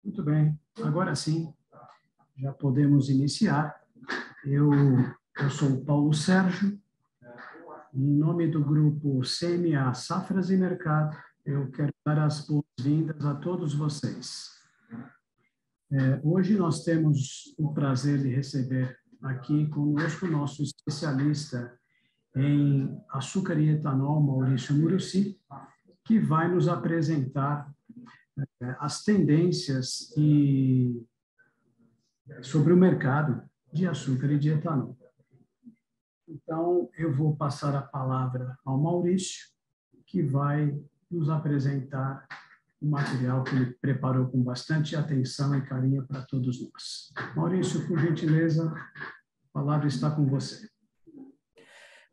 Muito bem, agora sim, já podemos iniciar. Eu, eu sou o Paulo Sérgio, em nome do grupo CMA Safras e Mercado, eu quero dar as boas-vindas a todos vocês. Hoje nós temos o prazer de receber aqui conosco o nosso especialista em açúcar e etanol, Maurício Muricy, que vai nos apresentar as tendências sobre o mercado de açúcar e de etanol. Então, eu vou passar a palavra ao Maurício, que vai nos apresentar o material que ele preparou com bastante atenção e carinho para todos nós. Maurício, por gentileza, a palavra está com você.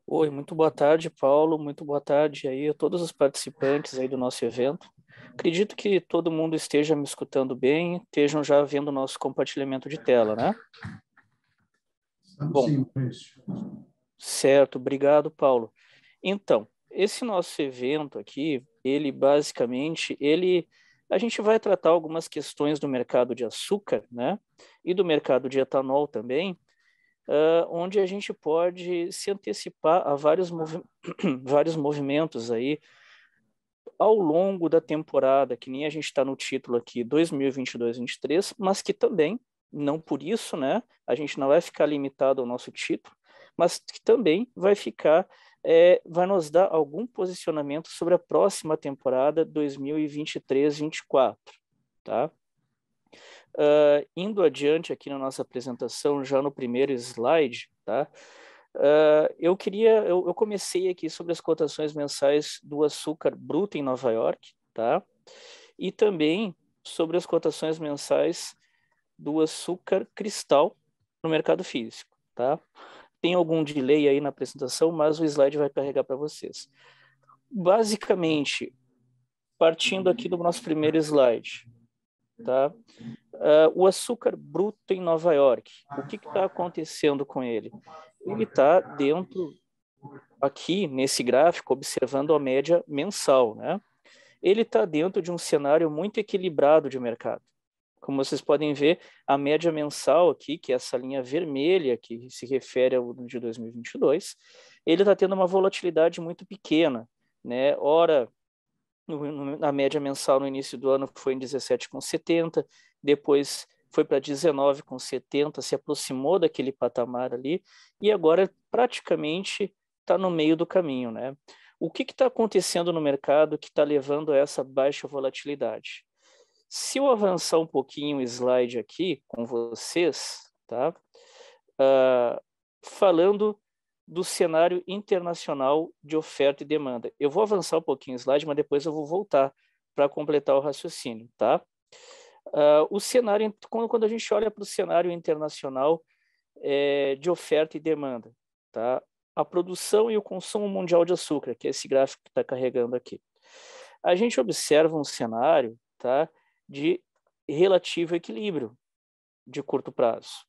Oi, muito boa tarde, Paulo. Muito boa tarde aí a todos os participantes aí do nosso evento. Acredito que todo mundo esteja me escutando bem, estejam já vendo o nosso compartilhamento de tela, né? Estamos Bom, sim, Maurício. certo, obrigado, Paulo. Então, esse nosso evento aqui, ele basicamente, a gente vai tratar algumas questões do mercado de açúcar, né? E do mercado de etanol também, onde a gente pode se antecipar a vários movimentos aí ao longo da temporada, que nem a gente está no título aqui, 2022-23, mas que também, não por isso, né, a gente não vai ficar limitado ao nosso título, mas que também vai nos dar algum posicionamento sobre a próxima temporada 2023-24, tá? Indo adiante aqui na nossa apresentação, já no primeiro slide, tá? Eu comecei aqui sobre as cotações mensais do açúcar bruto em Nova York, tá? E também sobre as cotações mensais do açúcar cristal no mercado físico, tá? Tem algum delay aí na apresentação, mas o slide vai carregar para vocês. Basicamente, partindo aqui do nosso primeiro slide, tá? O açúcar bruto em Nova York, o que está acontecendo com ele? Ele está dentro, aqui nesse gráfico, observando a média mensal, né? Ele está dentro de um cenário muito equilibrado de mercado. Como vocês podem ver, a média mensal aqui, que é essa linha vermelha que se refere ao ano de 2022, ele está tendo uma volatilidade muito pequena, né? Ora, na média mensal no início do ano foi em 17,70, depois foi para 19,70, se aproximou daquele patamar ali, e agora praticamente está no meio do caminho, né? O que está acontecendo no mercado que está levando a essa baixa volatilidade? Se eu avançar um pouquinho o slide aqui com vocês, tá? Falando do cenário internacional de oferta e demanda. Eu vou avançar um pouquinho o slide, mas depois eu vou voltar para completar o raciocínio, tá? O cenário, quando a gente olha para o cenário internacional de oferta e demanda, tá? A produção e o consumo mundial de açúcar, que é esse gráfico que está carregando aqui. A gente observa um cenário, tá, de relativo equilíbrio de curto prazo,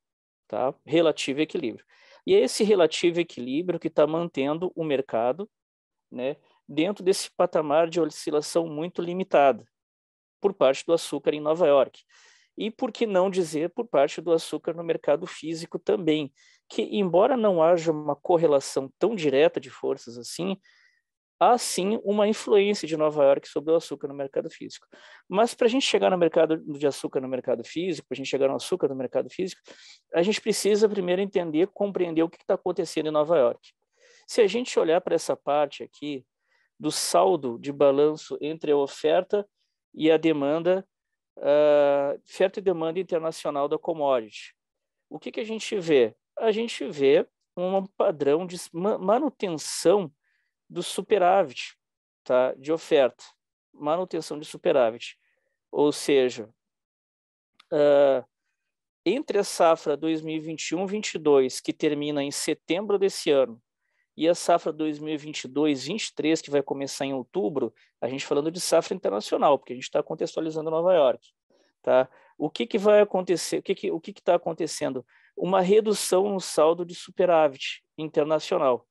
tá? Relativo equilíbrio. E é esse relativo equilíbrio que está mantendo o mercado, né, dentro desse patamar de oscilação muito limitada por parte do açúcar em Nova York. E por que não dizer por parte do açúcar no mercado físico também, que embora não haja uma correlação tão direta de forças assim, há sim uma influência de Nova York sobre o açúcar no mercado físico. Mas para a gente chegar no mercado de açúcar no mercado físico, para a gente chegar no açúcar no mercado físico, a gente precisa primeiro entender, compreender o que está acontecendo em Nova York. Se a gente olhar para essa parte aqui do saldo de balanço entre a oferta e a demanda, oferta e demanda internacional da commodity, o que a gente vê? A gente vê um padrão de manutenção do superávit, tá? De oferta, manutenção de superávit. Ou seja, entre a safra 2021-22, que termina em setembro desse ano, e a safra 2022-23, que vai começar em outubro, a gente falando de safra internacional, porque a gente está contextualizando Nova York. Tá? O que vai acontecer? O que está acontecendo? Uma redução no saldo de superávit internacional,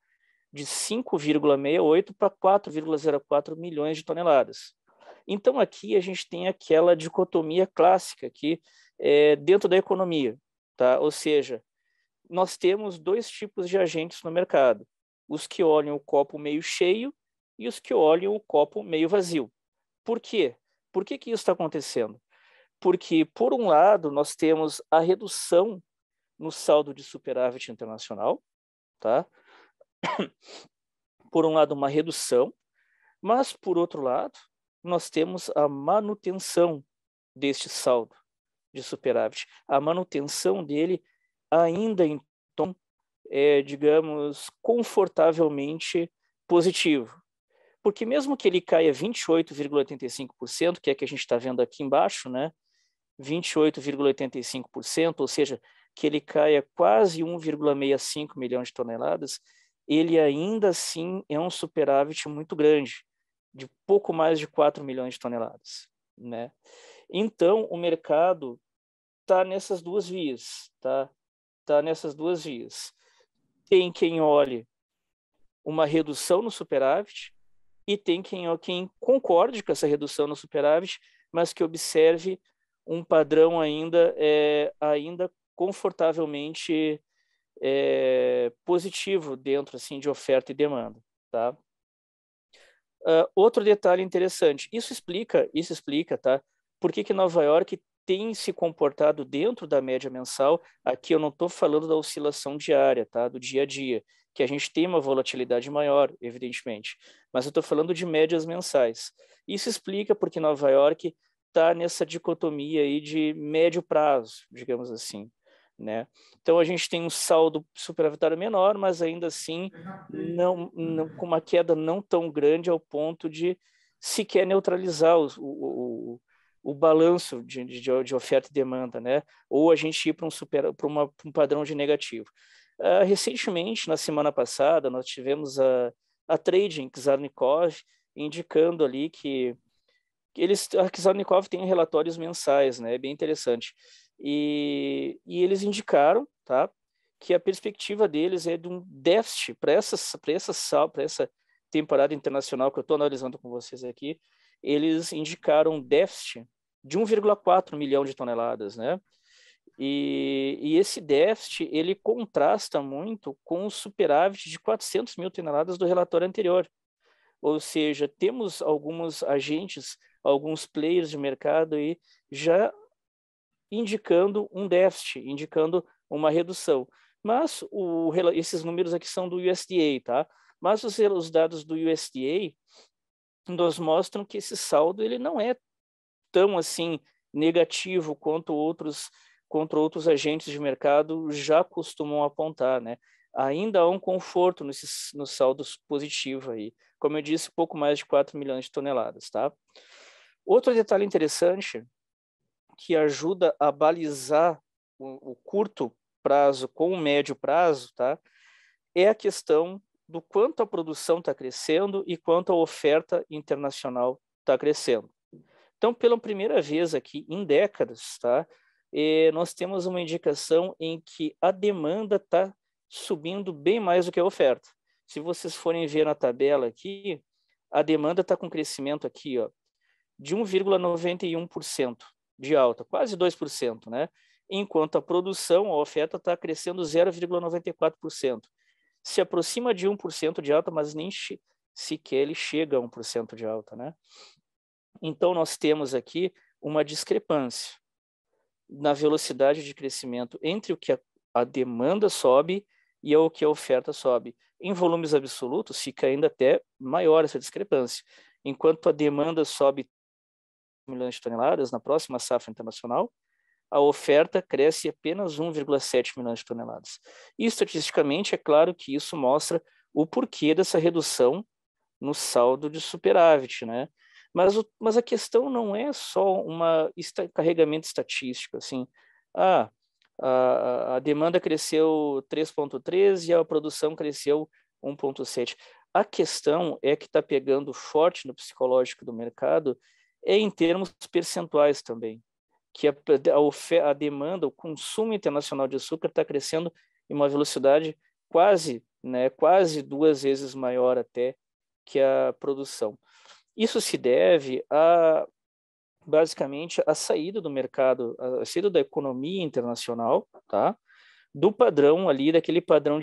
de 5,68 para 4,04 milhões de toneladas. Então, aqui a gente tem aquela dicotomia clássica aqui dentro da economia, tá? Ou seja, nós temos dois tipos de agentes no mercado, os que olham o copo meio cheio e os que olham o copo meio vazio. Por quê? Por que isso está acontecendo? Porque, por um lado, nós temos a redução no saldo de superávit internacional, tá? Por um lado, uma redução, mas, por outro lado, nós temos a manutenção deste saldo de superávit, a manutenção dele ainda em tom, digamos, confortavelmente positivo. Porque mesmo que ele caia 28,85%, que é que a gente está vendo aqui embaixo, né? 28,85%, ou seja, que ele caia quase 1,65 milhão de toneladas, ele ainda assim é um superávit muito grande, de pouco mais de 4 milhões de toneladas, né? Então, o mercado está nessas duas vias, tá? Está nessas duas vias. Tem quem olhe uma redução no superávit e tem quem concorde com essa redução no superávit, mas que observe um padrão ainda confortavelmente positivo dentro assim de oferta e demanda, tá? Outro detalhe interessante, isso explica, tá? Por que Nova York tem se comportado dentro da média mensal. Aqui eu não estou falando da oscilação diária, tá? Do dia a dia, que a gente tem uma volatilidade maior, evidentemente, mas eu estou falando de médias mensais. Isso explica porque Nova York está nessa dicotomia aí de médio prazo, digamos assim, né? Então a gente tem um saldo superavitário menor, mas ainda assim não, com uma queda não tão grande ao ponto de sequer neutralizar o balanço de oferta e demanda, né? Ou a gente ir para um padrão de negativo. Recentemente, na semana passada, nós tivemos a Trading Czarnikov indicando ali que a Czarnikov tem relatórios mensais, né? É bem interessante. E eles indicaram, tá, que a perspectiva deles é de um déficit para essa temporada internacional que eu estou analisando com vocês aqui. Eles indicaram um déficit de 1,4 milhão de toneladas, né? E esse déficit ele contrasta muito com o superávit de 400 mil toneladas do relatório anterior. Ou seja, temos alguns agentes, alguns players de mercado aí já indicando um déficit, indicando uma redução. Mas esses números aqui são do USDA, tá? Mas os dados do USDA nos mostram que esse saldo ele não é tão assim negativo quanto outros agentes de mercado já costumam apontar, né? Ainda há um conforto nos saldos positivos aí. Como eu disse, pouco mais de 4 milhões de toneladas, tá? Outro detalhe interessante que ajuda a balizar o curto prazo com o médio prazo, tá? É a questão do quanto a produção está crescendo e quanto a oferta internacional está crescendo. Então, pela primeira vez aqui em décadas, tá? Nós temos uma indicação em que a demanda está subindo bem mais do que a oferta. Se vocês forem ver na tabela aqui, a demanda está com crescimento aqui, ó, de 1,91% de alta, quase 2%, né? Enquanto a produção, a oferta está crescendo 0,94%. Se aproxima de 1% de alta, mas nem sequer ele chega a 1% de alta, né? Então, nós temos aqui uma discrepância na velocidade de crescimento entre o que a demanda sobe e o que a oferta sobe. Em volumes absolutos, fica ainda até maior essa discrepância. Enquanto a demanda sobe milhões de toneladas na próxima safra internacional, a oferta cresce apenas 1,7 milhões de toneladas. E, estatisticamente, é claro que isso mostra o porquê dessa redução no saldo de superávit, né? Mas a questão não é só carregamento estatístico, assim, a demanda cresceu 3,3 e a produção cresceu 1,7. A questão é que está pegando forte no psicológico do mercado em termos percentuais também, que a demanda, o consumo internacional de açúcar está crescendo em uma velocidade quase 2 vezes maior até que a produção. Isso se deve a, basicamente, a saída do mercado, a saída da economia internacional, tá? Do padrão ali, daquele padrão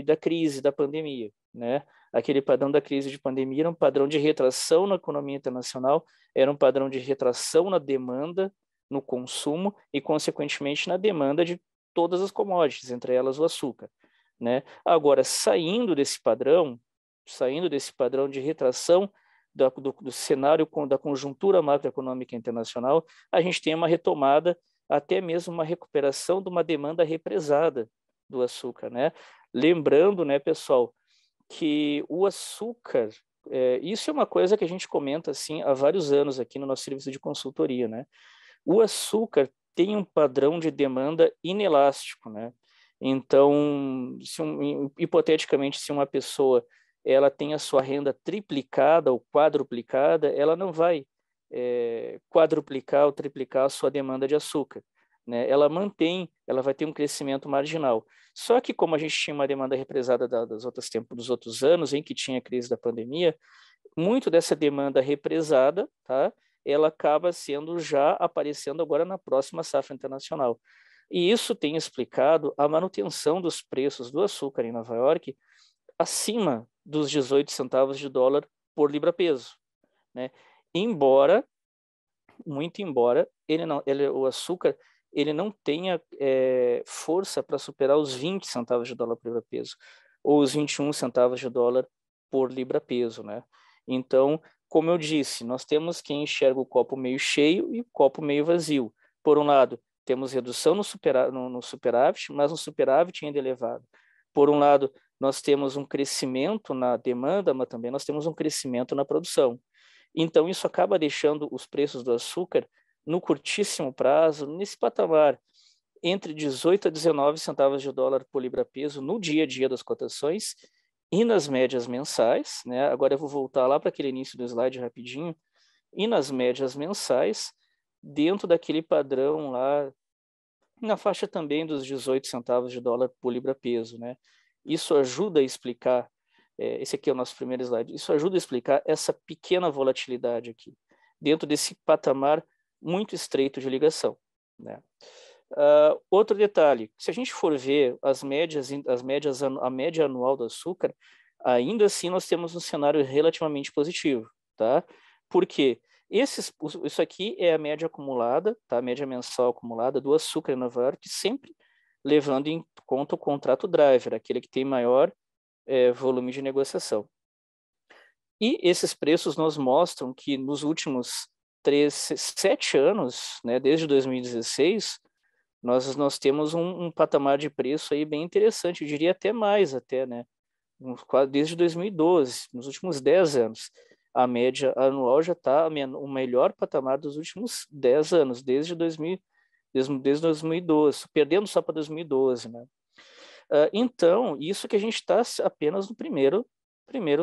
da crise, da pandemia, né? Aquele padrão da crise de pandemia era um padrão de retração na economia internacional, era um padrão de retração na demanda, no consumo e, consequentemente, na demanda de todas as commodities, entre elas o açúcar, né? Agora, saindo desse padrão de retração do cenário da conjuntura macroeconômica internacional, a gente tem uma retomada, até mesmo uma recuperação de uma demanda represada do açúcar, né? Lembrando, né, pessoal, que o açúcar, isso é uma coisa que a gente comenta assim há vários anos aqui no nosso serviço de consultoria, né? O açúcar tem um padrão de demanda inelástico, né? Então, hipoteticamente, se uma pessoa ela tem a sua renda triplicada ou quadruplicada, ela não vai quadruplicar ou triplicar a sua demanda de açúcar, né? Ela vai ter um crescimento marginal. Só que como a gente tinha uma demanda represada dos outros anos, em que tinha a crise da pandemia, muito dessa demanda represada, tá? Ela acaba já aparecendo agora na próxima safra internacional. E isso tem explicado a manutenção dos preços do açúcar em Nova York acima dos 18 centavos de dólar por libra-peso, né? Muito embora o açúcar ele não tenha força para superar os 20 centavos de dólar por libra-peso, ou os 21 centavos de dólar por libra-peso, né? Então, como eu disse, nós temos quem enxerga o copo meio cheio e o copo meio vazio. Por um lado, temos redução no superávit, mas um superávit ainda elevado. Por um lado, nós temos um crescimento na demanda, mas também nós temos um crescimento na produção. Então, isso acaba deixando os preços do açúcar, no curtíssimo prazo, nesse patamar, entre 18 a 19 centavos de dólar por libra-peso no dia a dia das cotações e nas médias mensais, né? Agora eu vou voltar lá para aquele início do slide rapidinho, e nas médias mensais, dentro daquele padrão lá, na faixa também dos 18 centavos de dólar por libra-peso, né? Isso ajuda a explicar, esse aqui é o nosso primeiro slide, isso ajuda a explicar essa pequena volatilidade aqui, dentro desse patamar muito estreito de ligação, né? Outro detalhe, se a gente for ver a média anual do açúcar, ainda assim nós temos um cenário relativamente positivo, tá? Por quê? Isso aqui é a média acumulada, tá? A média mensal acumulada do açúcar em Nova York, sempre levando em conta o contrato driver, aquele que tem maior volume de negociação. E esses preços nos mostram que nos últimos 7 anos, né, desde 2016, nós temos um patamar de preço aí bem interessante, eu diria até mais, né? Desde 2012, nos últimos 10 anos. A média anual já está o melhor patamar dos últimos 10 anos, desde 2012, perdendo só para 2012, né? Então, isso que a gente está apenas no primeiro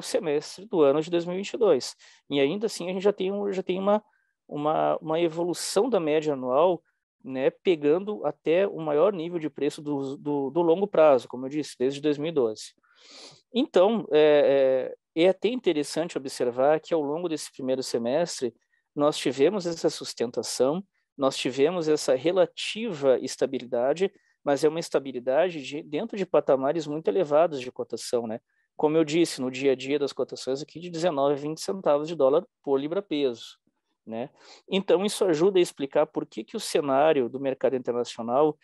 semestre do ano de 2022. E ainda assim, a gente já tem uma evolução da média anual, né, pegando até o maior nível de preço do longo prazo, como eu disse, desde 2012. Então, é até interessante observar que ao longo desse primeiro semestre, nós tivemos essa sustentação, nós tivemos essa relativa estabilidade, mas é uma estabilidade dentro de patamares muito elevados de cotação, né? Como eu disse, no dia a dia das cotações aqui de 19 a 20 centavos de dólar por libra-peso, né? Então, isso ajuda a explicar por que o cenário do mercado internacional,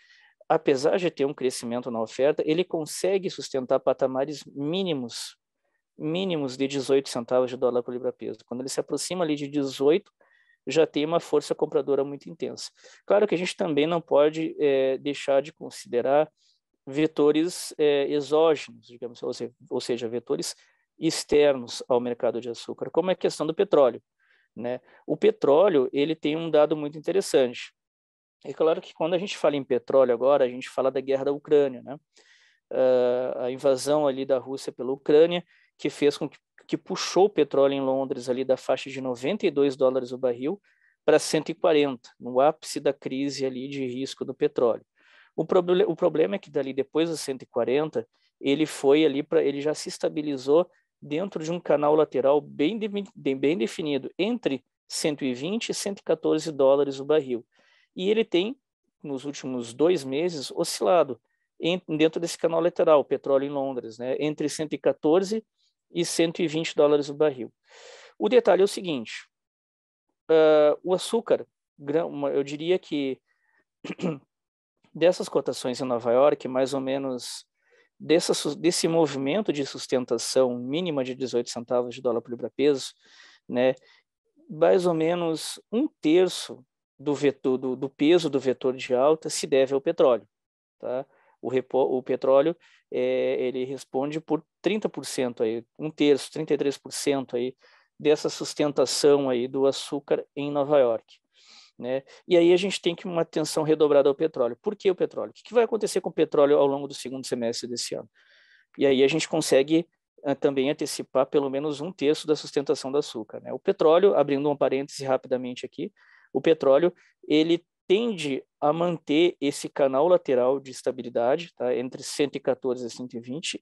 apesar de ter um crescimento na oferta, ele consegue sustentar patamares mínimos de 18 centavos de dólar por libra-peso. Quando ele se aproxima ali de 18, já tem uma força compradora muito intensa. Claro que a gente também não pode deixar de considerar vetores exógenos, digamos, ou seja, vetores externos ao mercado de açúcar, como é a questão do petróleo, né? O petróleo, ele tem um dado muito interessante. É claro que quando a gente fala em petróleo agora, a gente fala da guerra da Ucrânia, né? A invasão ali da Rússia pela Ucrânia, que fez com que puxou o petróleo em Londres ali da faixa de 92 dólares o barril para 140, no ápice da crise ali de risco do petróleo. O problema é que dali depois dos 140, ele já se estabilizou dentro de um canal lateral bem definido, entre 120 e 114 dólares o barril. E ele tem, nos últimos 2 meses, oscilado dentro desse canal lateral, o petróleo em Londres, né, entre 114 e 120 dólares o barril. O detalhe é o seguinte, o açúcar, eu diria que dessas cotações em Nova York, mais ou menos desse movimento de sustentação mínima de 18 centavos de dólar por libra-peso, né, mais ou menos 1/3 do peso do vetor de alta se deve ao petróleo. Tá? O petróleo ele responde por 30%, aí, 1/3, 33% aí, dessa sustentação aí do açúcar em Nova York. Né? E aí a gente tem que uma atenção redobrada ao petróleo. Por que o petróleo? O que vai acontecer com o petróleo ao longo do segundo semestre desse ano? E aí a gente consegue também antecipar pelo menos 1/3 da sustentação do açúcar. Né? O petróleo, abrindo um parêntese rapidamente aqui, o petróleo ele tende a manter esse canal lateral de estabilidade, tá? Entre 114 e 120,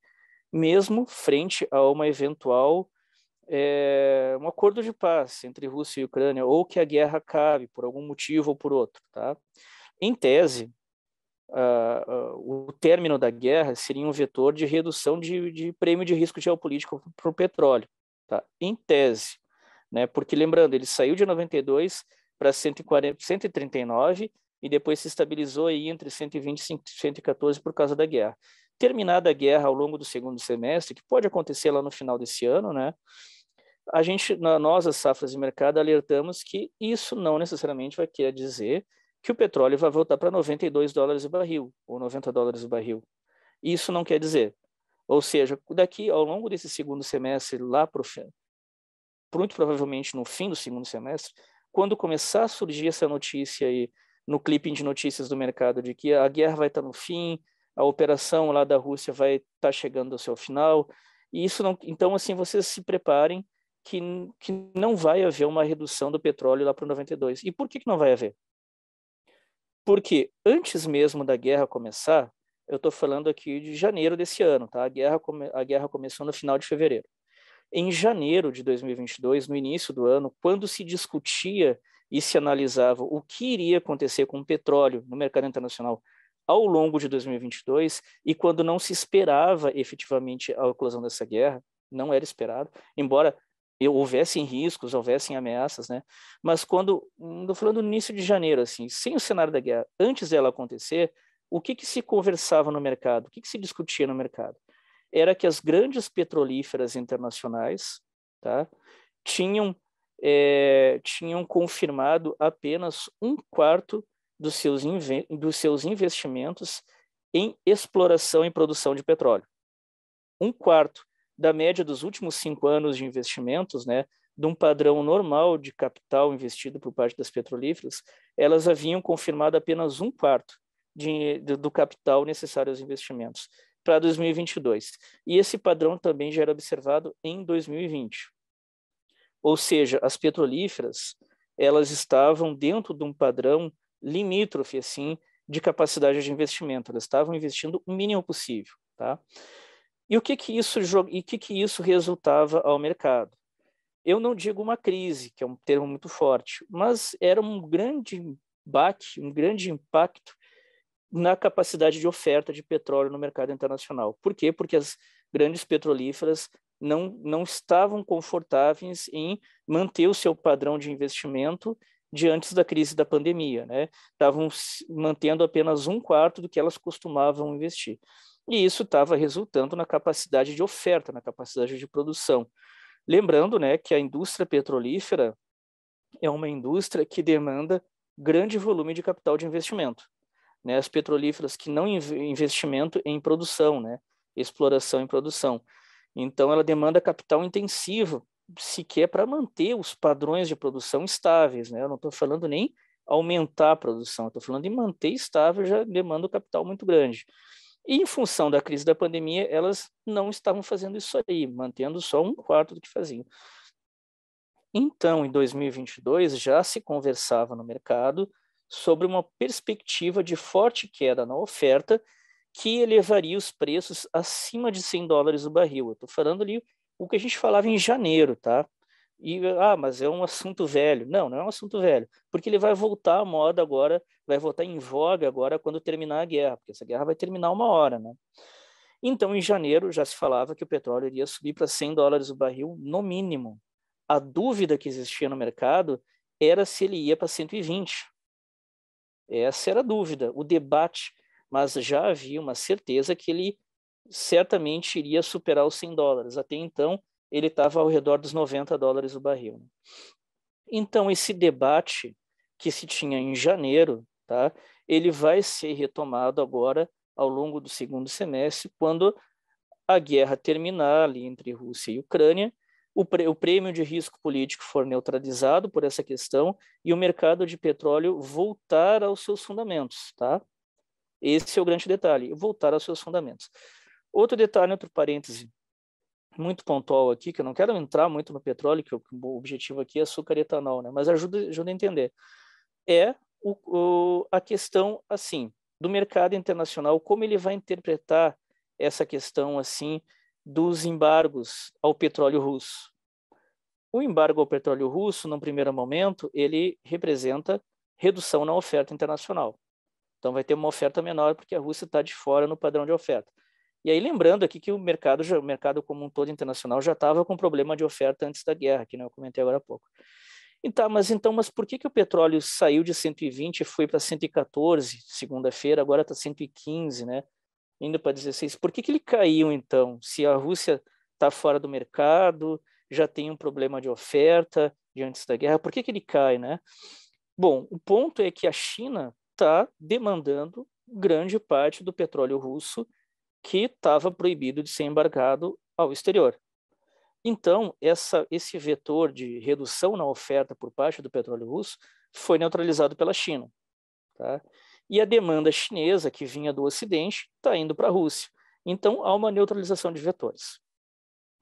mesmo frente a uma eventual um acordo de paz entre Rússia e Ucrânia, ou que a guerra acabe por algum motivo ou por outro. Tá? Em tese, o término da guerra seria um vetor de redução de prêmio de risco geopolítico para o petróleo. Tá? Em tese, né? Porque lembrando, ele saiu de 92 para 139 e depois se estabilizou aí entre 120 e 114 por causa da guerra. Terminada a guerra ao longo do segundo semestre, que pode acontecer lá no final desse ano, né? Nós, as safras de mercado, alertamos que isso não necessariamente vai querer dizer que o petróleo vai voltar para 92 dólares o barril, ou 90 dólares o barril. Isso não quer dizer. Ou seja, daqui ao longo desse segundo semestre, lá para o fim, muito provavelmente no fim do segundo semestre, quando começar a surgir essa notícia aí no clipping de notícias do mercado de que a guerra vai estar no fim, a operação lá da Rússia vai estar chegando ao seu final, e isso não, então assim, vocês se preparem que não vai haver uma redução do petróleo lá para o 92. E por que não vai haver? Porque antes mesmo da guerra começar, eu estou falando aqui de janeiro desse ano, tá? A guerra começou no final de fevereiro. Em janeiro de 2022, no início do ano, quando se discutia e se analisava o que iria acontecer com o petróleo no mercado internacional ao longo de 2022, e quando não se esperava efetivamente a eclosão dessa guerra, não era esperado, embora houvessem riscos, houvessem ameaças, né? Mas quando, estou falando no início de janeiro, assim, sem o cenário da guerra, antes dela acontecer, o que se conversava no mercado, o que se discutia no mercado? Era que as grandes petrolíferas internacionais, tá, tinham confirmado apenas 1/4 dos seus investimentos em exploração e produção de petróleo. 1/4 da média dos últimos 5 anos de investimentos, né, de um padrão normal de capital investido por parte das petrolíferas, elas haviam confirmado apenas 1/4 do capital necessário aos investimentos para 2022. E esse padrão também já era observado em 2020. Ou seja, as petrolíferas, elas estavam dentro de um padrão limítrofe, assim, de capacidade de investimento. Elas estavam investindo o mínimo possível, tá? E o que isso resultava ao mercado? Eu não digo uma crise, que é um termo muito forte, mas era um grande baque, um grande impacto na capacidade de oferta de petróleo no mercado internacional. Por quê? Porque as grandes petrolíferas não estavam confortáveis em manter o seu padrão de investimento diante da crise da pandemia, né? Estavam mantendo apenas 1/4 do que elas costumavam investir. E isso estava resultando na capacidade de oferta, na capacidade de produção. Lembrando, né, que a indústria petrolífera é uma indústria que demanda grande volume de capital de investimento. Né? As petrolíferas que não investimento em produção, né? Exploração em produção. Então, ela demanda capital intensivo, sequer para manter os padrões de produção estáveis. Né? Eu não estou falando nem aumentar a produção, estou falando de manter estável, já demanda um capital muito grande. E, em função da crise da pandemia, elas não estavam fazendo isso aí, mantendo só 1/4 do que faziam. Então, em 2022, já se conversava no mercado sobre uma perspectiva de forte queda na oferta que elevaria os preços acima de 100 dólares o barril. Eu estou falando ali o que a gente falava em janeiro, tá? Mas é um assunto velho. Não, não é um assunto velho, porque ele vai voltar à moda agora, vai voltar em voga agora quando terminar a guerra, porque essa guerra vai terminar uma hora, né? Então, em janeiro, já se falava que o petróleo iria subir para $100 o barril, no mínimo. A dúvida que existia no mercado era se ele ia para 120. Essa era a dúvida, o debate, mas já havia uma certeza que ele certamente iria superar os $100. Até então, ele estava ao redor dos $90 o barril. Então, esse debate que se tinha em janeiro, tá, ele vai ser retomado agora ao longo do segundo semestre, quando a guerra terminar ali entre Rússia e Ucrânia, o prêmio de risco político for neutralizado por essa questão e o mercado de petróleo voltar aos seus fundamentos, tá? Esse é o grande detalhe, voltar aos seus fundamentos. Outro detalhe, outro parêntese muito pontual aqui, que eu não quero entrar muito no petróleo, que o objetivo aqui é açúcar e etanol, né? Mas ajuda a entender. É a questão, assim, do mercado internacional, como ele vai interpretar essa questão, assim, dos embargos ao petróleo russo. O embargo ao petróleo russo, num primeiro momento, ele representa redução na oferta internacional. Então, vai ter uma oferta menor porque a Rússia está de fora no padrão de oferta. E aí, lembrando aqui que o mercado como um todo internacional já estava com problema de oferta antes da guerra, que eu comentei agora há pouco. Mas por que o petróleo saiu de 120 e foi para 114 segunda-feira, agora está 115, né? Indo para 16. Por que ele caiu, então? Se a Rússia está fora do mercado, já tem um problema de oferta diante da guerra, por que ele cai, né? Bom, o ponto é que a China está demandando grande parte do petróleo russo que estava proibido de ser embargado ao exterior. Então, esse vetor de redução na oferta por parte do petróleo russo foi neutralizado pela China. Tá? E a demanda chinesa, que vinha do Ocidente, está indo para a Rússia. Então, há uma neutralização de vetores.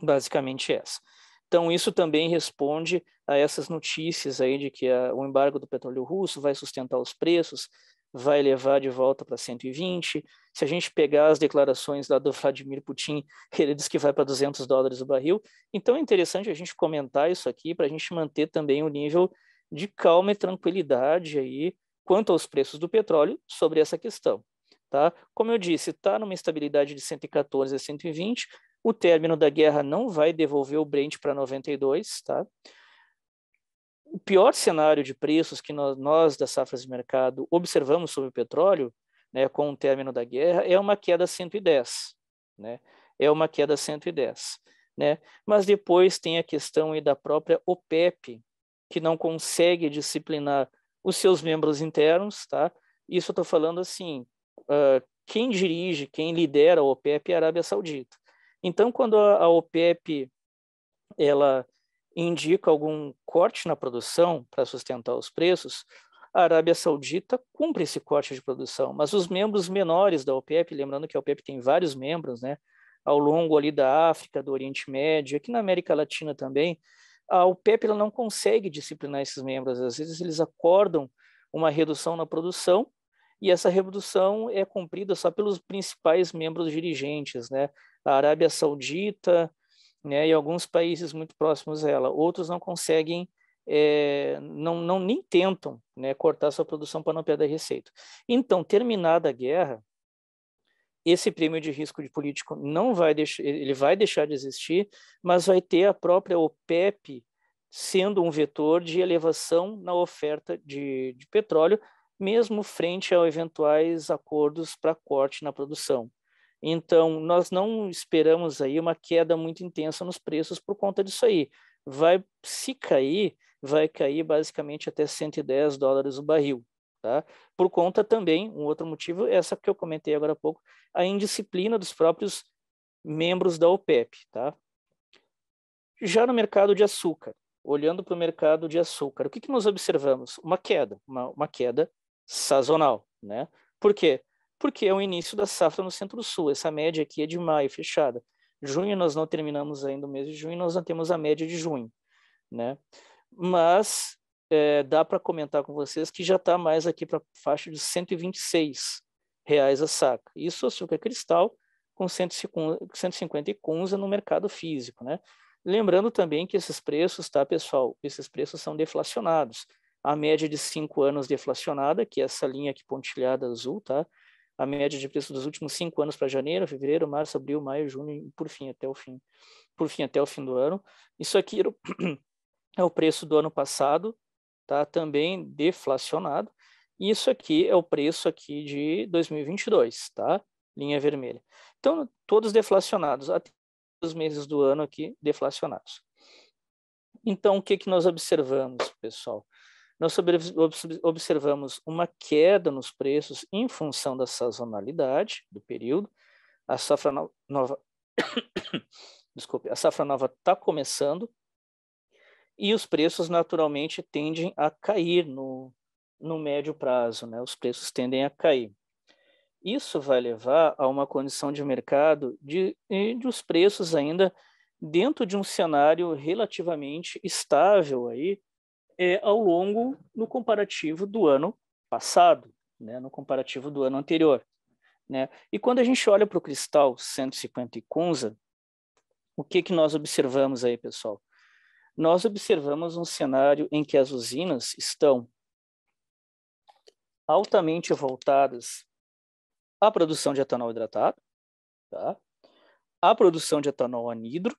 Basicamente essa. Então, isso também responde a essas notícias aí de que o embargo do petróleo russo vai sustentar os preços, vai levar de volta para 120. Se a gente pegar as declarações lá do Vladimir Putin, ele diz que vai para $200 o barril. Então, é interessante a gente comentar isso aqui para a gente manter também o nível de calma e tranquilidade aí quanto aos preços do petróleo sobre essa questão. Tá? Como eu disse, está numa estabilidade de 114 a 120. O término da guerra não vai devolver o Brent para 92, tá? O pior cenário de preços que nós das safras de mercado observamos sobre o petróleo, né, com o término da guerra, é uma queda a 110, né? É uma queda a 110, né? Mas depois tem a questão aí da própria OPEP, que não consegue disciplinar os seus membros internos, tá? Isso eu estou falando assim, quem dirige, quem lidera a OPEP é a Arábia Saudita. Então, quando a OPEP ela indica algum corte na produção para sustentar os preços, a Arábia Saudita cumpre esse corte de produção, mas os membros menores da OPEP, lembrando que a OPEP tem vários membros, né, ao longo ali da África, do Oriente Médio, aqui na América Latina também, a OPEP ela não consegue disciplinar esses membros, às vezes eles acordam uma redução na produção, e essa redução é cumprida só pelos principais membros dirigentes, né, a Arábia Saudita, né, e alguns países muito próximos a ela. Outros não conseguem, não nem tentam, né, cortar sua produção para não perder receita. Então, terminada a guerra, esse prêmio de risco de político não vai deixar, ele vai deixar de existir, mas vai ter a própria OPEP sendo um vetor de elevação na oferta de petróleo, mesmo frente a eventuais acordos para corte na produção. Então, nós não esperamos aí uma queda muito intensa nos preços por conta disso aí. Se cair, vai cair basicamente até $110 o barril. Tá? Por conta também, um outro motivo, essa que eu comentei agora há pouco, a indisciplina dos próprios membros da OPEP. Tá? Já no mercado de açúcar, olhando para o mercado de açúcar, o que nós observamos? Uma queda, uma queda sazonal. Né? Por quê? Porque é o início da safra no Centro-Sul. Essa média aqui é de maio, fechada. Junho nós não terminamos ainda o mês de junho, nós não temos a média de junho. Né? Mas dá para comentar com vocês que já está mais aqui para a faixa de R$126 a saca. Isso açúcar cristal com 150 e cunza no mercado físico. Né? Lembrando também que esses preços, tá, pessoal? Esses preços são deflacionados. A média de 5 anos deflacionada, que é essa linha aqui pontilhada azul, tá? A média de preço dos últimos 5 anos para janeiro, fevereiro, março, abril, maio, junho e por fim até o fim do ano. Isso aqui é o preço do ano passado, tá? Também deflacionado. E isso aqui é o preço aqui de 2022, tá? Linha vermelha. Então, todos deflacionados, até os meses do ano aqui deflacionados. Então, o que que nós observamos, pessoal? Nós observamos uma queda nos preços em função da sazonalidade do período. A safra nova, desculpe, a safra nova está começando e os preços naturalmente tendem a cair no médio prazo, né? Os preços tendem a cair. Isso vai levar a uma condição de mercado de os preços ainda dentro de um cenário relativamente estável aí, ao longo no comparativo do ano passado, né, no comparativo do ano anterior. Né? E quando a gente olha para o cristal 150 Kunza, o que que nós observamos aí, pessoal? Nós observamos um cenário em que as usinas estão altamente voltadas à produção de etanol hidratado, tá? À produção de etanol anidro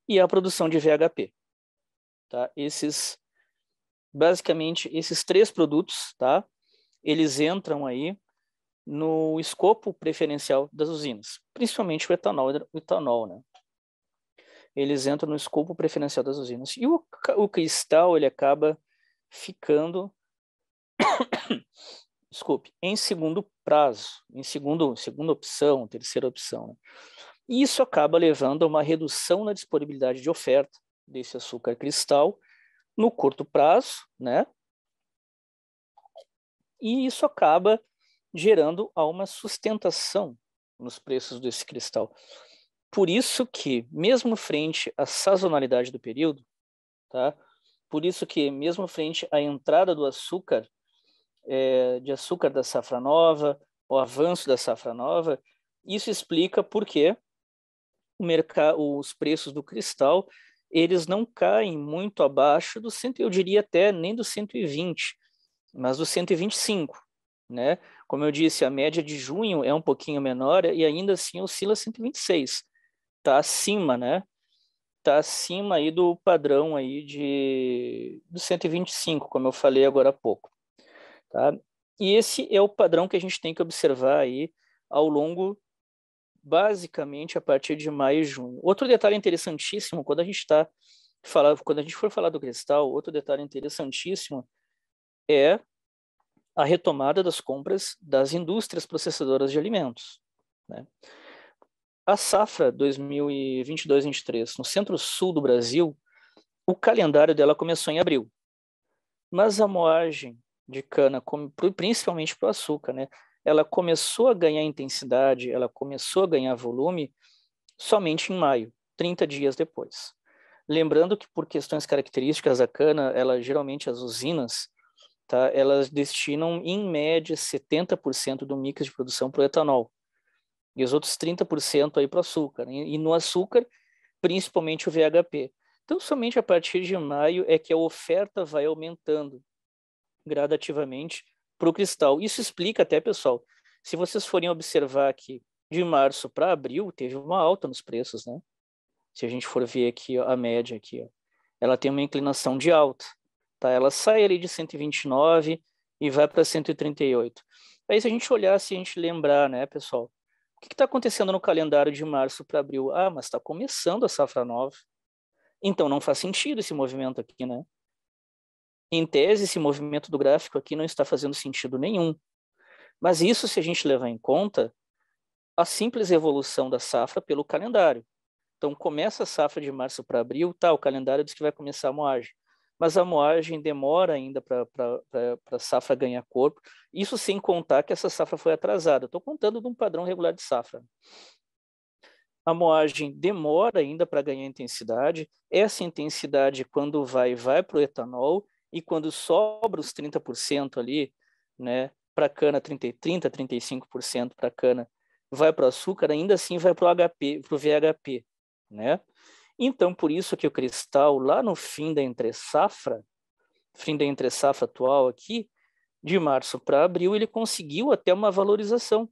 e à produção de VHP. Tá? Basicamente, esses 3 produtos, tá? Eles entram aí no escopo preferencial das usinas, principalmente o etanol, né? Eles entram no escopo preferencial das usinas. E o cristal, ele acaba ficando, desculpe, em segundo prazo, em segunda opção, terceira opção, né? E isso acaba levando a uma redução na disponibilidade de oferta desse açúcar cristal no curto prazo, né? E isso acaba gerando uma sustentação nos preços desse cristal. Por isso que, mesmo frente à sazonalidade do período, tá? Por isso que, mesmo frente à entrada do açúcar, de açúcar da safra nova, o avanço da safra nova, isso explica por que os preços do cristal eles não caem muito abaixo do 100, eu diria até nem do 120, mas do 125, né? Como eu disse, a média de junho é um pouquinho menor e ainda assim oscila 126. Está acima, né? Está acima aí do padrão aí do 125, como eu falei agora há pouco, tá? E esse é o padrão que a gente tem que observar aí ao longo, basicamente, a partir de maio e junho. Outro detalhe interessantíssimo, quando a gente for falar do cristal, outro detalhe interessantíssimo é a retomada das compras das indústrias processadoras de alimentos, né? A safra 2022-23 no centro-sul do Brasil, o calendário dela começou em abril, mas a moagem de cana, principalmente para o açúcar, né, ela começou a ganhar intensidade, ela começou a ganhar volume somente em maio, 30 dias depois. Lembrando que por questões características da cana, geralmente as usinas, tá, elas destinam em média 70% do mix de produção para o etanol e os outros 30% aí para o açúcar, né? E no açúcar, principalmente o VHP. Então, somente a partir de maio é que a oferta vai aumentando gradativamente para o cristal. Isso explica até, pessoal, se vocês forem observar aqui, de março para abril, teve uma alta nos preços, né? Se a gente for ver aqui ó, a média aqui, ó, ela tem uma inclinação de alta, tá? Ela sai ali de 129 e vai para 138. Aí se a gente olhar, se a gente lembrar, né, pessoal, o que está acontecendo no calendário de março para abril? Ah, mas está começando a safra nova. Então não faz sentido esse movimento aqui, né? Em tese, esse movimento do gráfico aqui não está fazendo sentido nenhum. Mas isso se a gente levar em conta a simples evolução da safra pelo calendário. Então começa a safra de março para abril, tá, o calendário diz que vai começar a moagem. Mas a moagem demora ainda para a safra ganhar corpo. Isso sem contar que essa safra foi atrasada. Estou contando de um padrão regular de safra. A moagem demora ainda para ganhar intensidade. Essa intensidade, quando vai para o etanol, e quando sobra os 30% ali, né, para a cana, 35% para a cana, vai para o açúcar, ainda assim vai para o VHP, né? Então, por isso que o cristal, lá no fim da entre-safra atual aqui, de março para abril, ele conseguiu até uma valorização,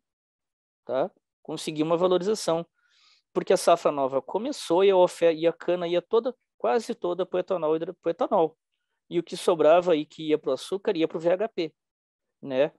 tá? Conseguiu uma valorização, porque a safra nova começou e a cana ia quase toda para o etanol. E o que sobrava aí, que ia para o açúcar, ia para o VHP, né?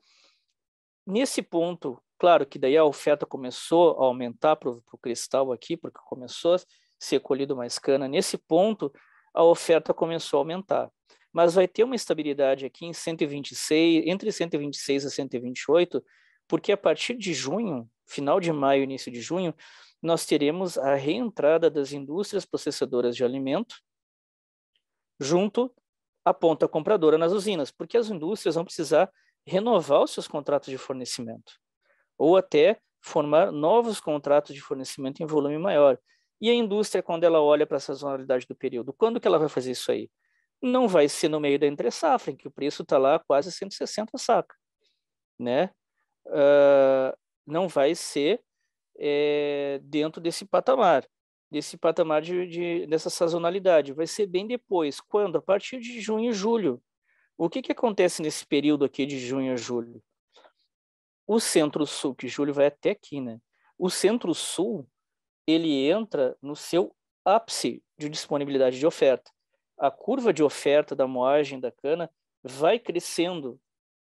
Nesse ponto, claro que daí a oferta começou a aumentar para o cristal aqui, porque começou a ser colhido mais cana. Nesse ponto, a oferta começou a aumentar. Mas vai ter uma estabilidade aqui em 126, entre 126 e 128, porque a partir de junho, final de maio, início de junho, nós teremos a reentrada das indústrias processadoras de alimento junto à ponta compradora nas usinas, porque as indústrias vão precisar renovar os seus contratos de fornecimento ou até formar novos contratos de fornecimento em volume maior. E a indústria, quando ela olha para a sazonalidade do período, quando que ela vai fazer isso aí? Não vai ser no meio da entre-safra, em que o preço está lá quase 160 a saca, né? Não vai ser dentro desse patamar dessa sazonalidade. Vai ser bem depois. Quando? A partir de junho e julho. O que acontece nesse período aqui de junho a julho? O Centro-Sul, que julho vai até aqui, né? O Centro-Sul, ele entra no seu ápice de disponibilidade de oferta. A curva de oferta da moagem da cana vai crescendo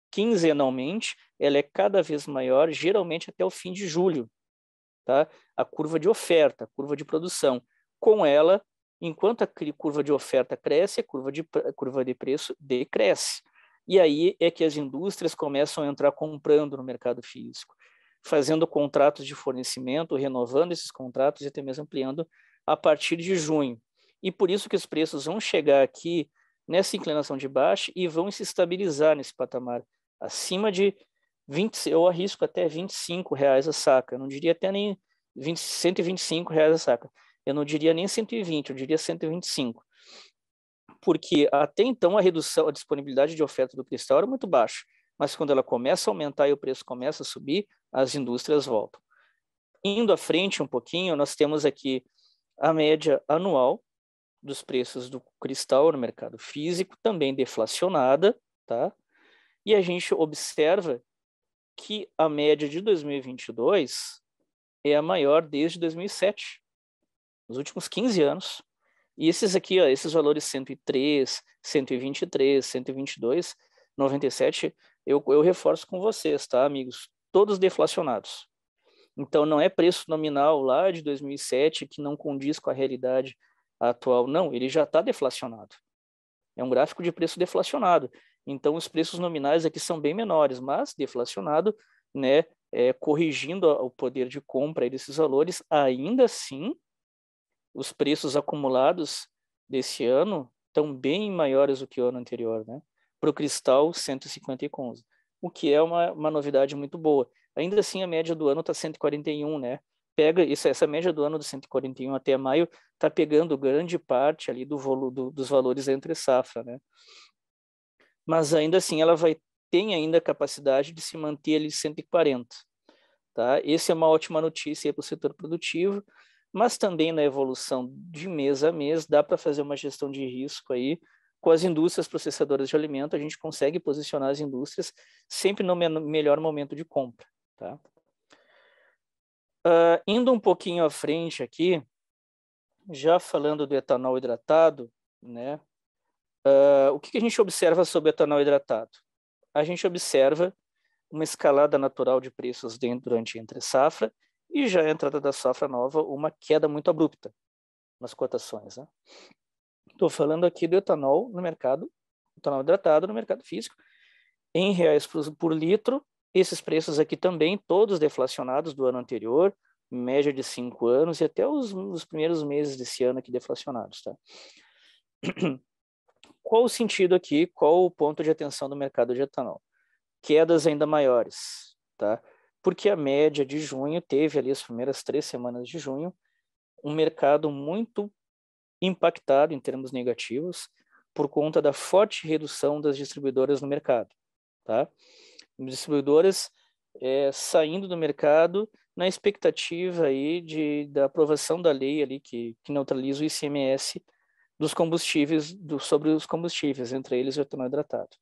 quinzenalmente, ela é cada vez maior, geralmente até o fim de julho, tá? A curva de oferta, a curva de produção. Com ela, enquanto a curva de oferta cresce, a curva de preço decresce. E aí é que as indústrias começam a entrar comprando no mercado físico, fazendo contratos de fornecimento, renovando esses contratos e até mesmo ampliando a partir de junho. E por isso que os preços vão chegar aqui nessa inclinação de baixa e vão se estabilizar nesse patamar, acima de 20, eu arrisco até R$ 25 a saca, eu não diria até nem R$ 125 a saca, eu não diria nem 120, eu diria 125, porque até então a disponibilidade de oferta do cristal era muito baixa, mas quando ela começa a aumentar e o preço começa a subir, as indústrias voltam. Indo à frente um pouquinho, nós temos aqui a média anual dos preços do cristal no mercado físico, também deflacionada, tá? E a gente observa que a média de 2022 é a maior desde 2007, nos últimos 15 anos. E esses aqui, ó, esses valores 103, 123, 122, 97, eu reforço com vocês, tá, amigos? Todos deflacionados. Então, não é preço nominal lá de 2007 que não condiz com a realidade atual. Não, ele já está deflacionado. É um gráfico de preço deflacionado. Então, os preços nominais aqui são bem menores, mas deflacionado, né, corrigindo o poder de compra desses valores, ainda assim, os preços acumulados desse ano estão bem maiores do que o ano anterior, né? Para o cristal, 150,11, o que é uma novidade muito boa. Ainda assim, a média do ano está 141, né? Pega essa média do ano de 141 até maio, está pegando grande parte ali dos valores entre safra, né? Mas ainda assim, ela tem ainda a capacidade de se manter ali 140, tá? Essa é uma ótima notícia para o setor produtivo, mas também na evolução de mês a mês dá para fazer uma gestão de risco aí. Com as indústrias processadoras de alimento, a gente consegue posicionar as indústrias sempre no melhor momento de compra, tá? Indo um pouquinho à frente aqui, já falando do etanol hidratado, né? O que a gente observa sobre o etanol hidratado? A gente observa uma escalada natural de preços durante a entre-safra e já a entrada da safra nova, uma queda muito abrupta nas cotações, né? Estou falando aqui do etanol no mercado, etanol hidratado no mercado físico, em reais por litro. Esses preços aqui também, todos deflacionados do ano anterior, média de 5 anos e até os primeiros meses desse ano aqui deflacionados, tá? Qual o sentido aqui? Qual o ponto de atenção do mercado de etanol? Quedas ainda maiores, tá? Porque a média de junho teve ali as primeiras 3 semanas de junho um mercado muito impactado em termos negativos por conta da forte redução das distribuidoras no mercado, tá? Distribuidoras saindo do mercado na expectativa aí da aprovação da lei ali que neutraliza o ICMS dos combustíveis, sobre os combustíveis, entre eles o etanol hidratado.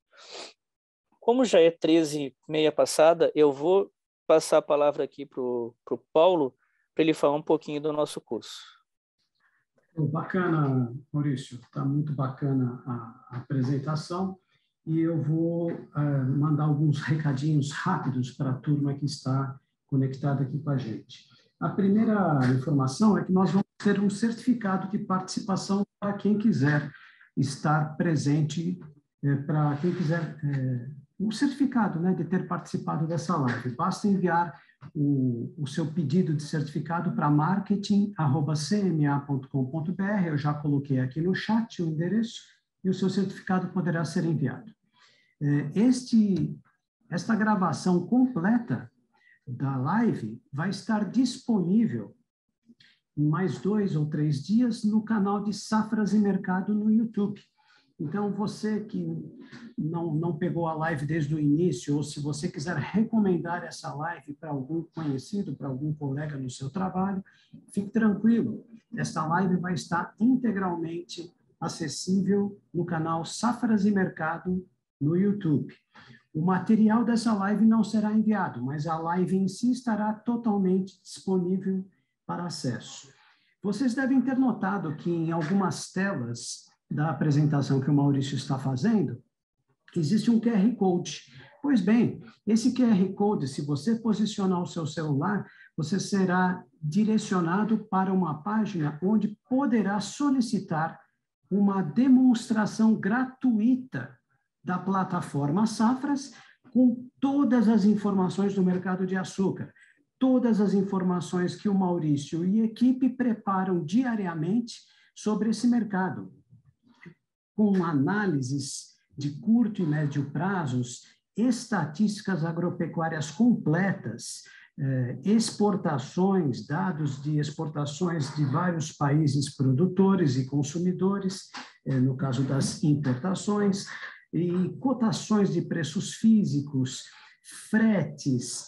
Como já é 13h30 passada, eu vou passar a palavra aqui para o Paulo, para ele falar um pouquinho do nosso curso. Bacana, Maurício, está muito bacana a apresentação e eu vou mandar alguns recadinhos rápidos para a turma que está conectada aqui com a gente. A primeira informação é que nós vamos ter um certificado de participação para quem quiser estar presente, para quem quiser um certificado, né, de ter participado dessa live. Basta enviar o seu pedido de certificado para marketing@cma.com.br. Eu já coloquei aqui no chat o endereço e o seu certificado poderá ser enviado. Esta gravação completa da live vai estar disponível em mais 2 ou 3 dias no canal de Safras e Mercado no YouTube. Então, você que não pegou a live desde o início, ou se você quiser recomendar essa live para algum conhecido, para algum colega no seu trabalho, fique tranquilo. Esta live vai estar integralmente acessível no canal Safras e Mercado no YouTube. O material dessa live não será enviado, mas a live em si estará totalmente disponível para acesso. Vocês devem ter notado que em algumas telas da apresentação que o Maurício está fazendo, existe um QR Code. Pois bem, esse QR Code, se você posicionar o seu celular, você será direcionado para uma página onde poderá solicitar uma demonstração gratuita da plataforma Safras com todas as informações do mercado de açúcar, todas as informações que o Maurício e a equipe preparam diariamente sobre esse mercado, com análises de curto e médio prazos, estatísticas agropecuárias completas, exportações, dados de exportações de vários países produtores e consumidores, no caso das importações, e cotações de preços físicos, fretes,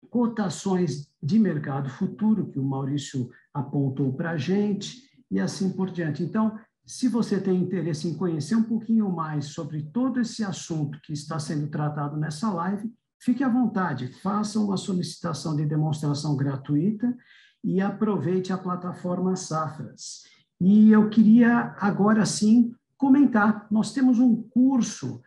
cotações de mercado futuro, que o Maurício apontou para a gente, e assim por diante. Então, se você tem interesse em conhecer um pouquinho mais sobre todo esse assunto que está sendo tratado nessa live, fique à vontade, faça uma solicitação de demonstração gratuita e aproveite a plataforma Safras. E eu queria agora sim comentar, nós temos um curso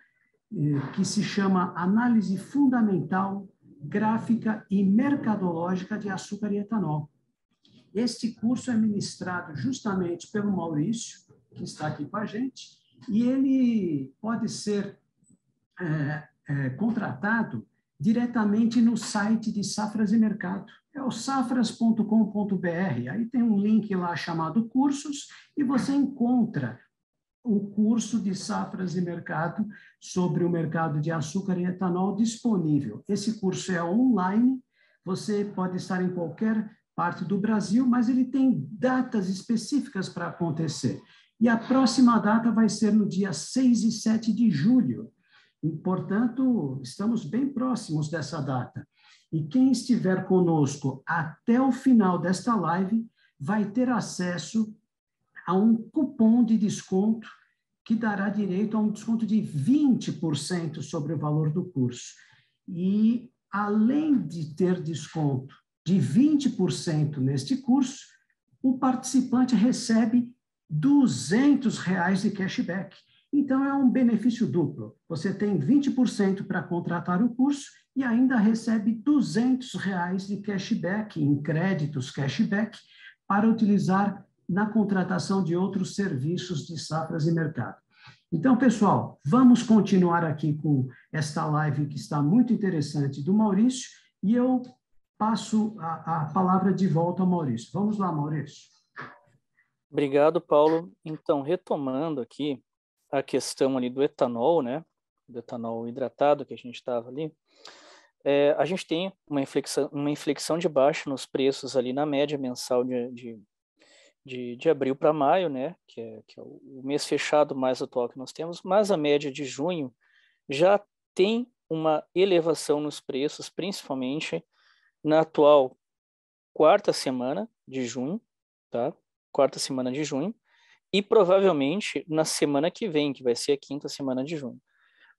que se chama Análise Fundamental, Gráfica e Mercadológica de Açúcar e Etanol. Este curso é ministrado justamente pelo Maurício, que está aqui com a gente, e ele pode ser contratado diretamente no site de Safras e Mercado. É o safras.com.br. Aí tem um link lá chamado Cursos e você encontra o curso de Safras e Mercado sobre o mercado de açúcar e etanol disponível. Esse curso é online, você pode estar em qualquer parte do Brasil, mas ele tem datas específicas para acontecer. E a próxima data vai ser no dia 6 e 7 de julho. E, portanto, estamos bem próximos dessa data. E quem estiver conosco até o final desta live vai ter acesso a um cupom de desconto que dará direito a um desconto de 20% sobre o valor do curso. E, além de ter desconto de 20% neste curso, o participante recebe R$200 de cashback. Então, é um benefício duplo. Você tem 20% para contratar o curso e ainda recebe R$200 de cashback, em créditos cashback, para utilizar na contratação de outros serviços de Safras e Mercado. Então, pessoal, vamos continuar aqui com esta live que está muito interessante do Maurício e eu passo a palavra de volta ao Maurício. Vamos lá, Maurício. Obrigado, Paulo. Então, retomando aqui a questão ali do etanol, né? Do etanol hidratado que a gente estava ali, a gente tem uma inflexão de baixa nos preços ali na média mensal de abril para maio, né? Que é o mês fechado mais atual que nós temos, mas a média de junho já tem uma elevação nos preços, principalmente na atual quarta semana de junho, tá? Quarta semana de junho, e provavelmente na semana que vem, que vai ser a quinta semana de junho.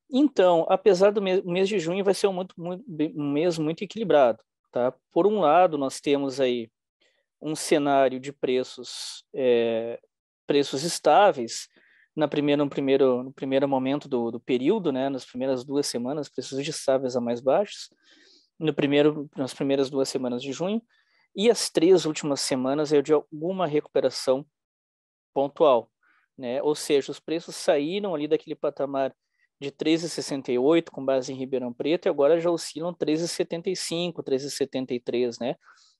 Então, apesar do mês de junho vai ser um mês muito equilibrado, tá? Por um lado, nós temos aí um cenário de preços estáveis no primeiro momento do período, né? Nas primeiras 2 semanas, preços estáveis a mais baixos, nas primeiras 2 semanas de junho, e as 3 últimas semanas é de alguma recuperação pontual, né? Ou seja, os preços saíram ali daquele patamar de 13,68 com base em Ribeirão Preto e agora já oscilam 13,75, 13,73, né?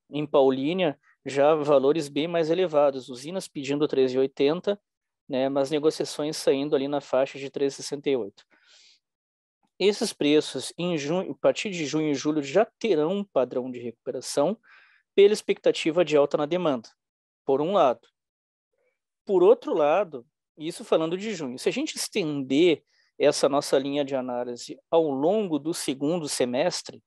Em Paulínia, já valores bem mais elevados, usinas pedindo 13,80, né? Mas negociações saindo ali na faixa de 13,68. Esses preços, em junho, a partir de junho e julho, já terão um padrão de recuperação pela expectativa de alta na demanda, por um lado. Por outro lado, isso falando de junho, se a gente estender essa nossa linha de análise ao longo do segundo semestre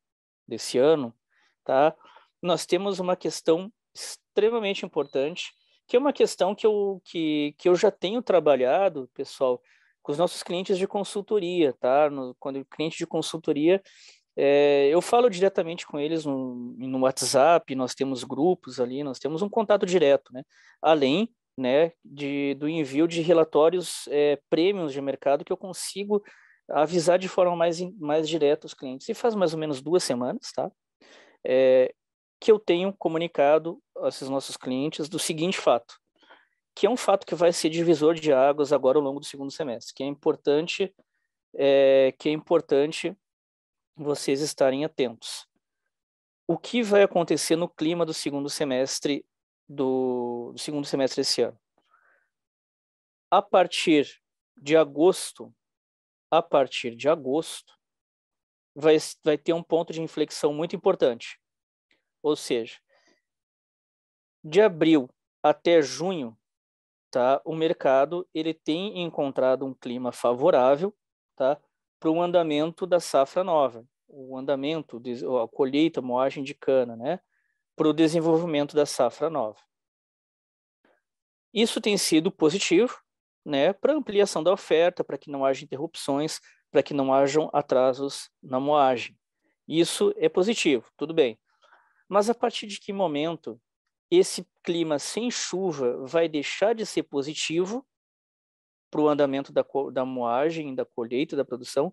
desse ano, tá? Nós temos uma questão extremamente importante, que é uma questão que eu já tenho trabalhado, pessoal, com os nossos clientes de consultoria, tá? Quando o cliente de consultoria, eu falo diretamente com eles no WhatsApp, nós temos grupos ali, nós temos um contato direto, né? Além, né, do envio de relatórios premiums de mercado que eu consigo avisar de forma mais direta os clientes. E faz mais ou menos 2 semanas, tá? Que eu tenho comunicado a esses nossos clientes do seguinte fato, que é um fato que vai ser divisor de águas agora ao longo do segundo semestre, que é importante vocês estarem atentos. O que vai acontecer no clima do segundo semestre esse ano? A partir de agosto, vai ter um ponto de inflexão muito importante. Ou seja, de abril até junho, tá, o mercado ele tem encontrado um clima favorável, tá, para o andamento da safra nova, a colheita, moagem de cana, né, para o desenvolvimento da safra nova. Isso tem sido positivo, né, para ampliação da oferta, para que não haja interrupções, para que não hajam atrasos na moagem. Isso é positivo, tudo bem. Mas a partir de que momento esse clima sem chuva vai deixar de ser positivo para o andamento da moagem, da colheita, da produção,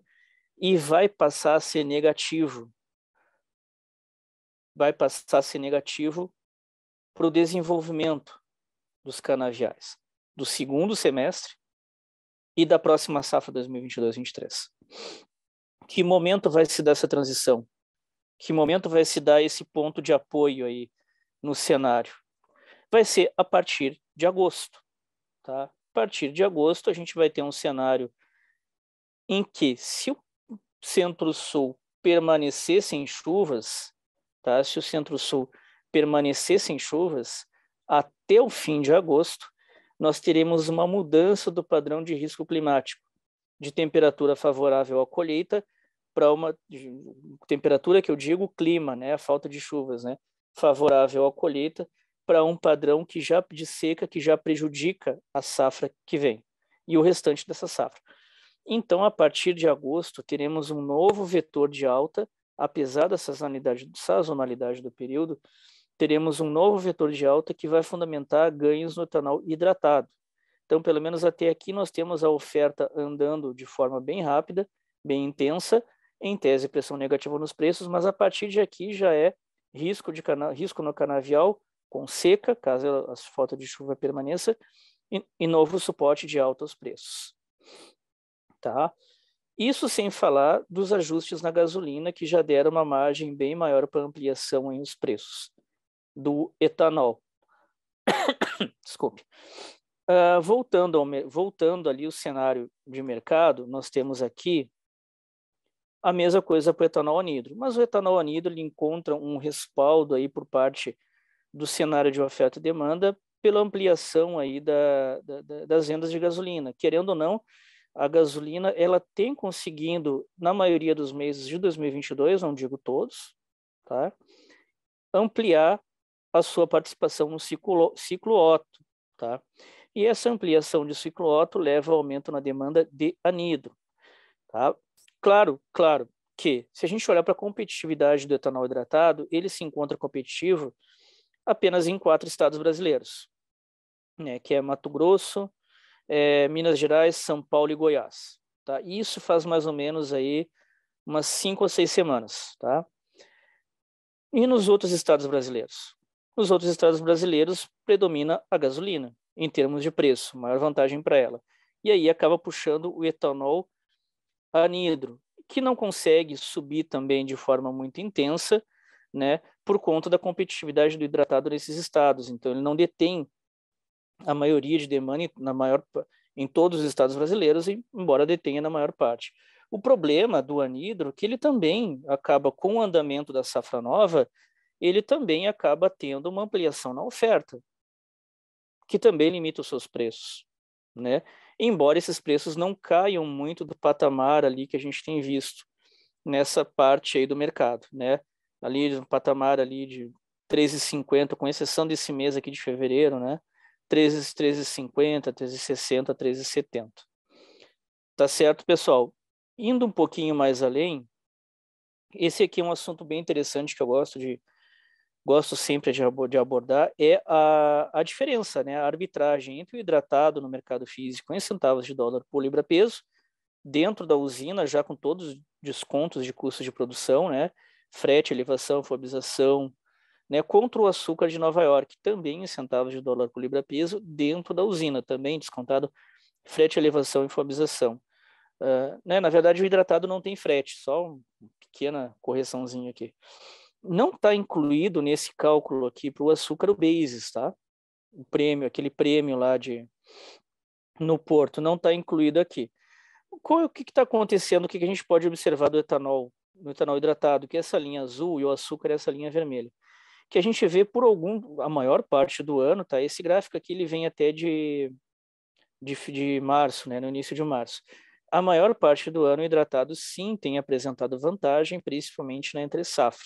e vai passar a ser negativo? Vai passar a ser negativo para o desenvolvimento dos canaviais do segundo semestre e da próxima safra 2022-23. Que momento vai se dar essa transição? Que momento vai se dar esse ponto de apoio aí no cenário? Vai ser a partir de agosto, tá? A partir de agosto a gente vai ter um cenário em que, se o Centro-Sul permanecer sem chuvas, tá? Se o Centro-Sul permanecer sem chuvas, até o fim de agosto, nós teremos uma mudança do padrão de risco climático, de temperatura favorável à colheita para uma temperatura que eu digo clima, né, a falta de chuvas, né, favorável à colheita, para um padrão de seca que já prejudica a safra que vem e o restante dessa safra. Então, a partir de agosto, teremos um novo vetor de alta, apesar da sazonalidade do período, teremos um novo vetor de alta que vai fundamentar ganhos no etanol hidratado. Então, pelo menos até aqui, nós temos a oferta andando de forma bem rápida, bem intensa, em tese pressão negativa nos preços, mas a partir de aqui já é risco no canavial, com seca, caso a falta de chuva permaneça, e novo suporte de alta aos preços. Tá? Isso sem falar dos ajustes na gasolina, que já deram uma margem bem maior para ampliação em os preços do etanol. Desculpe. Voltando ali o cenário de mercado, nós temos aqui a mesma coisa para o etanol anidro, mas o etanol anidro ele encontra um respaldo aí por parte do cenário de oferta e demanda pela ampliação aí das vendas de gasolina. Querendo ou não, a gasolina ela tem conseguindo, na maioria dos meses de 2022, não digo todos, tá? ampliar a sua participação no ciclo Otto, tá? E essa ampliação de ciclo Otto leva ao aumento na demanda de anidro, tá? Claro que, se a gente olhar para a competitividade do etanol hidratado, ele se encontra competitivo apenas em 4 estados brasileiros, né? Que é Mato Grosso, Minas Gerais, São Paulo e Goiás, tá? E isso faz mais ou menos aí umas 5 ou 6 semanas, tá? E nos outros estados brasileiros? Nos outros estados brasileiros predomina a gasolina, em termos de preço, maior vantagem para ela. E aí acaba puxando o etanol anidro, que não consegue subir também de forma muito intensa, né, por conta da competitividade do hidratado nesses estados. Então, ele não detém a maioria de demanda em todos os estados brasileiros, embora detenha na maior parte. O problema do anidro é que ele também acaba, com o andamento da safra nova, ele também acaba tendo uma ampliação na oferta, que também limita os seus preços, né? Embora esses preços não caiam muito do patamar ali que a gente tem visto nessa parte aí do mercado, né? Ali no patamar ali de 13,50, com exceção desse mês aqui de fevereiro, né? 13,50, 13,60, 13,70. Tá certo, pessoal? Indo um pouquinho mais além, esse aqui é um assunto bem interessante que eu gosto sempre de abordar, é a diferença, né, a arbitragem entre o hidratado no mercado físico em centavos de dólar por libra-peso, dentro da usina, já com todos os descontos de custos de produção, né, frete, elevação, alfabetização, né, contra o açúcar de Nova York, também em centavos de dólar por libra-peso, dentro da usina, também descontado frete, elevação e alfabetização. Né, na verdade, o hidratado não tem frete, só uma pequena correçãozinha aqui. Não está incluído nesse cálculo aqui para o açúcar o basis, tá? O prêmio, aquele prêmio lá no Porto, não está incluído aqui. O que está acontecendo? O que a gente pode observar do etanol, no etanol hidratado, que é essa linha azul e o açúcar é essa linha vermelha? Que a gente vê a maior parte do ano, tá? Esse gráfico aqui ele vem até de março, né? No início de março. A maior parte do ano o hidratado sim tem apresentado vantagem, principalmente na entre safra,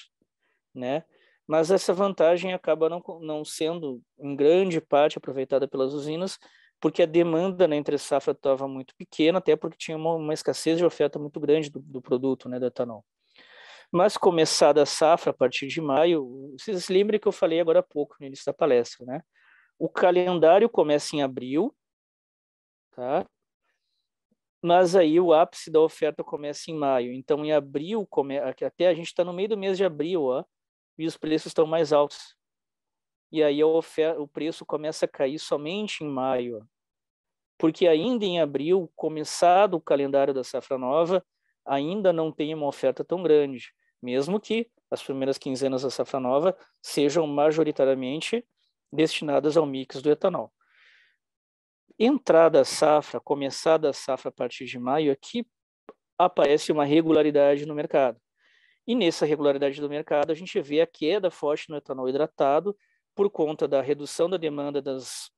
né? Mas essa vantagem acaba não sendo, em grande parte, aproveitada pelas usinas, porque a demanda na entre-safra estava muito pequena, até porque tinha uma escassez de oferta muito grande do produto, né, do etanol. Mas começada a safra, a partir de maio, vocês se lembram que eu falei agora há pouco, no início da palestra, né? O calendário começa em abril, tá? Mas aí o ápice da oferta começa em maio. Então, em abril, até a gente está no meio do mês de abril, ó, e os preços estão mais altos. E aí o preço começa a cair somente em maio, porque ainda em abril, começado o calendário da safra nova, ainda não tem uma oferta tão grande, mesmo que as primeiras quinzenas da safra nova sejam majoritariamente destinadas ao mix do etanol. Entrada a safra, começada a safra a partir de maio, aqui aparece uma regularidade no mercado. E nessa regularidade do mercado, a gente vê a queda forte no etanol hidratado por conta da redução da demanda das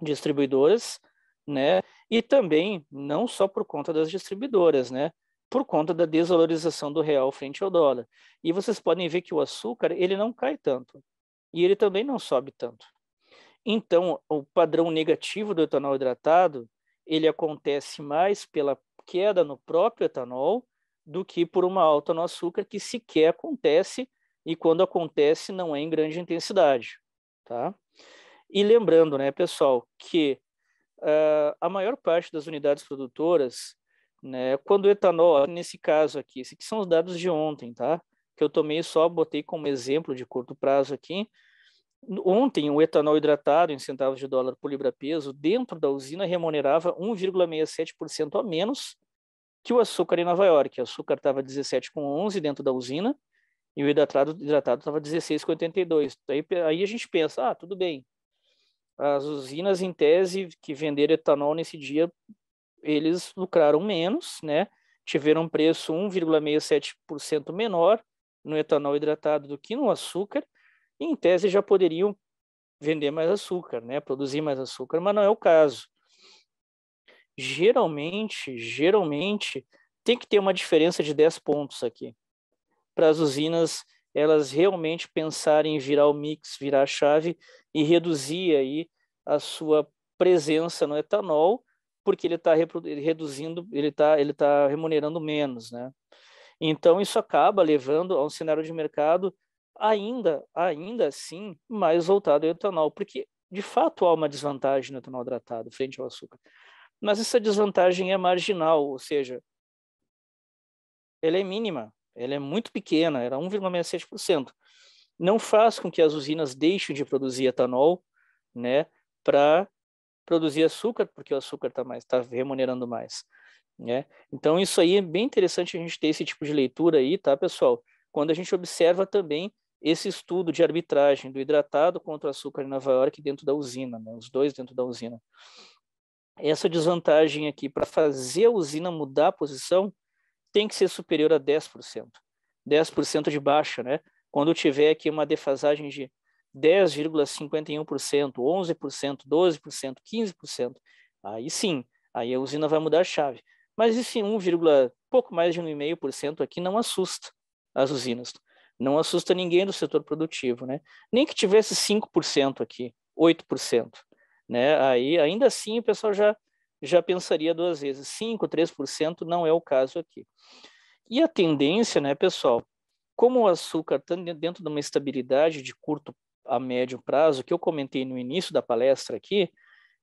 distribuidoras, né? E também, não só por conta das distribuidoras, né? Por conta da desvalorização do real frente ao dólar. E vocês podem ver que o açúcar, ele não cai tanto. E ele também não sobe tanto. Então, o padrão negativo do etanol hidratado, ele acontece mais pela queda no próprio etanol do que por uma alta no açúcar, que sequer acontece, e quando acontece não é em grande intensidade, tá? E lembrando, né, pessoal, que a maior parte das unidades produtoras, né, quando o etanol, nesse caso aqui, esses são os dados de ontem, tá? Que eu botei como exemplo de curto prazo aqui. Ontem, o etanol hidratado em centavos de dólar por libra-peso dentro da usina remunerava 1,67% a menos que o açúcar em Nova York. O açúcar estava 17,11 dentro da usina e o hidratado estava 16,82. Aí a gente pensa, tudo bem. As usinas, em tese, que venderam etanol nesse dia, eles lucraram menos, né? Tiveram um preço 1,67% menor no etanol hidratado do que no açúcar, e em tese já poderiam vender mais açúcar, né? Produzir mais açúcar, mas não é o caso. Geralmente, tem que ter uma diferença de 10 pontos aqui para as usinas elas realmente pensarem em virar o mix, virar a chave e reduzir aí a sua presença no etanol, porque ele está reduzindo, ele tá remunerando menos, né? Então, isso acaba levando a um cenário de mercado ainda assim, mais voltado ao etanol, porque, de fato, há uma desvantagem no etanol hidratado frente ao açúcar. Mas essa desvantagem é marginal, ou seja, ela é mínima, ela é muito pequena, era 1,67%. Não faz com que as usinas deixem de produzir etanol, né, para produzir açúcar, porque o açúcar está remunerando mais, né? Então, isso aí é bem interessante a gente ter esse tipo de leitura aí, tá, pessoal? Quando a gente observa também esse estudo de arbitragem do hidratado contra o açúcar em Nova York dentro da usina, né? Os dois dentro da usina. Essa desvantagem aqui, para fazer a usina mudar a posição, tem que ser superior a 10%. 10% de baixa, né? Quando tiver aqui uma defasagem de 10,51%, 11%, 12%, 15%, aí sim, aí a usina vai mudar a chave. Mas esse pouco mais de 1,5% aqui não assusta as usinas. Não assusta ninguém do setor produtivo, né? Nem que tivesse 5% aqui, 8%, né? Aí, ainda assim, o pessoal já pensaria duas vezes. 5%, 3% não é o caso aqui. E a tendência, né, pessoal, como o açúcar está dentro de uma estabilidade de curto a médio prazo, que eu comentei no início da palestra aqui,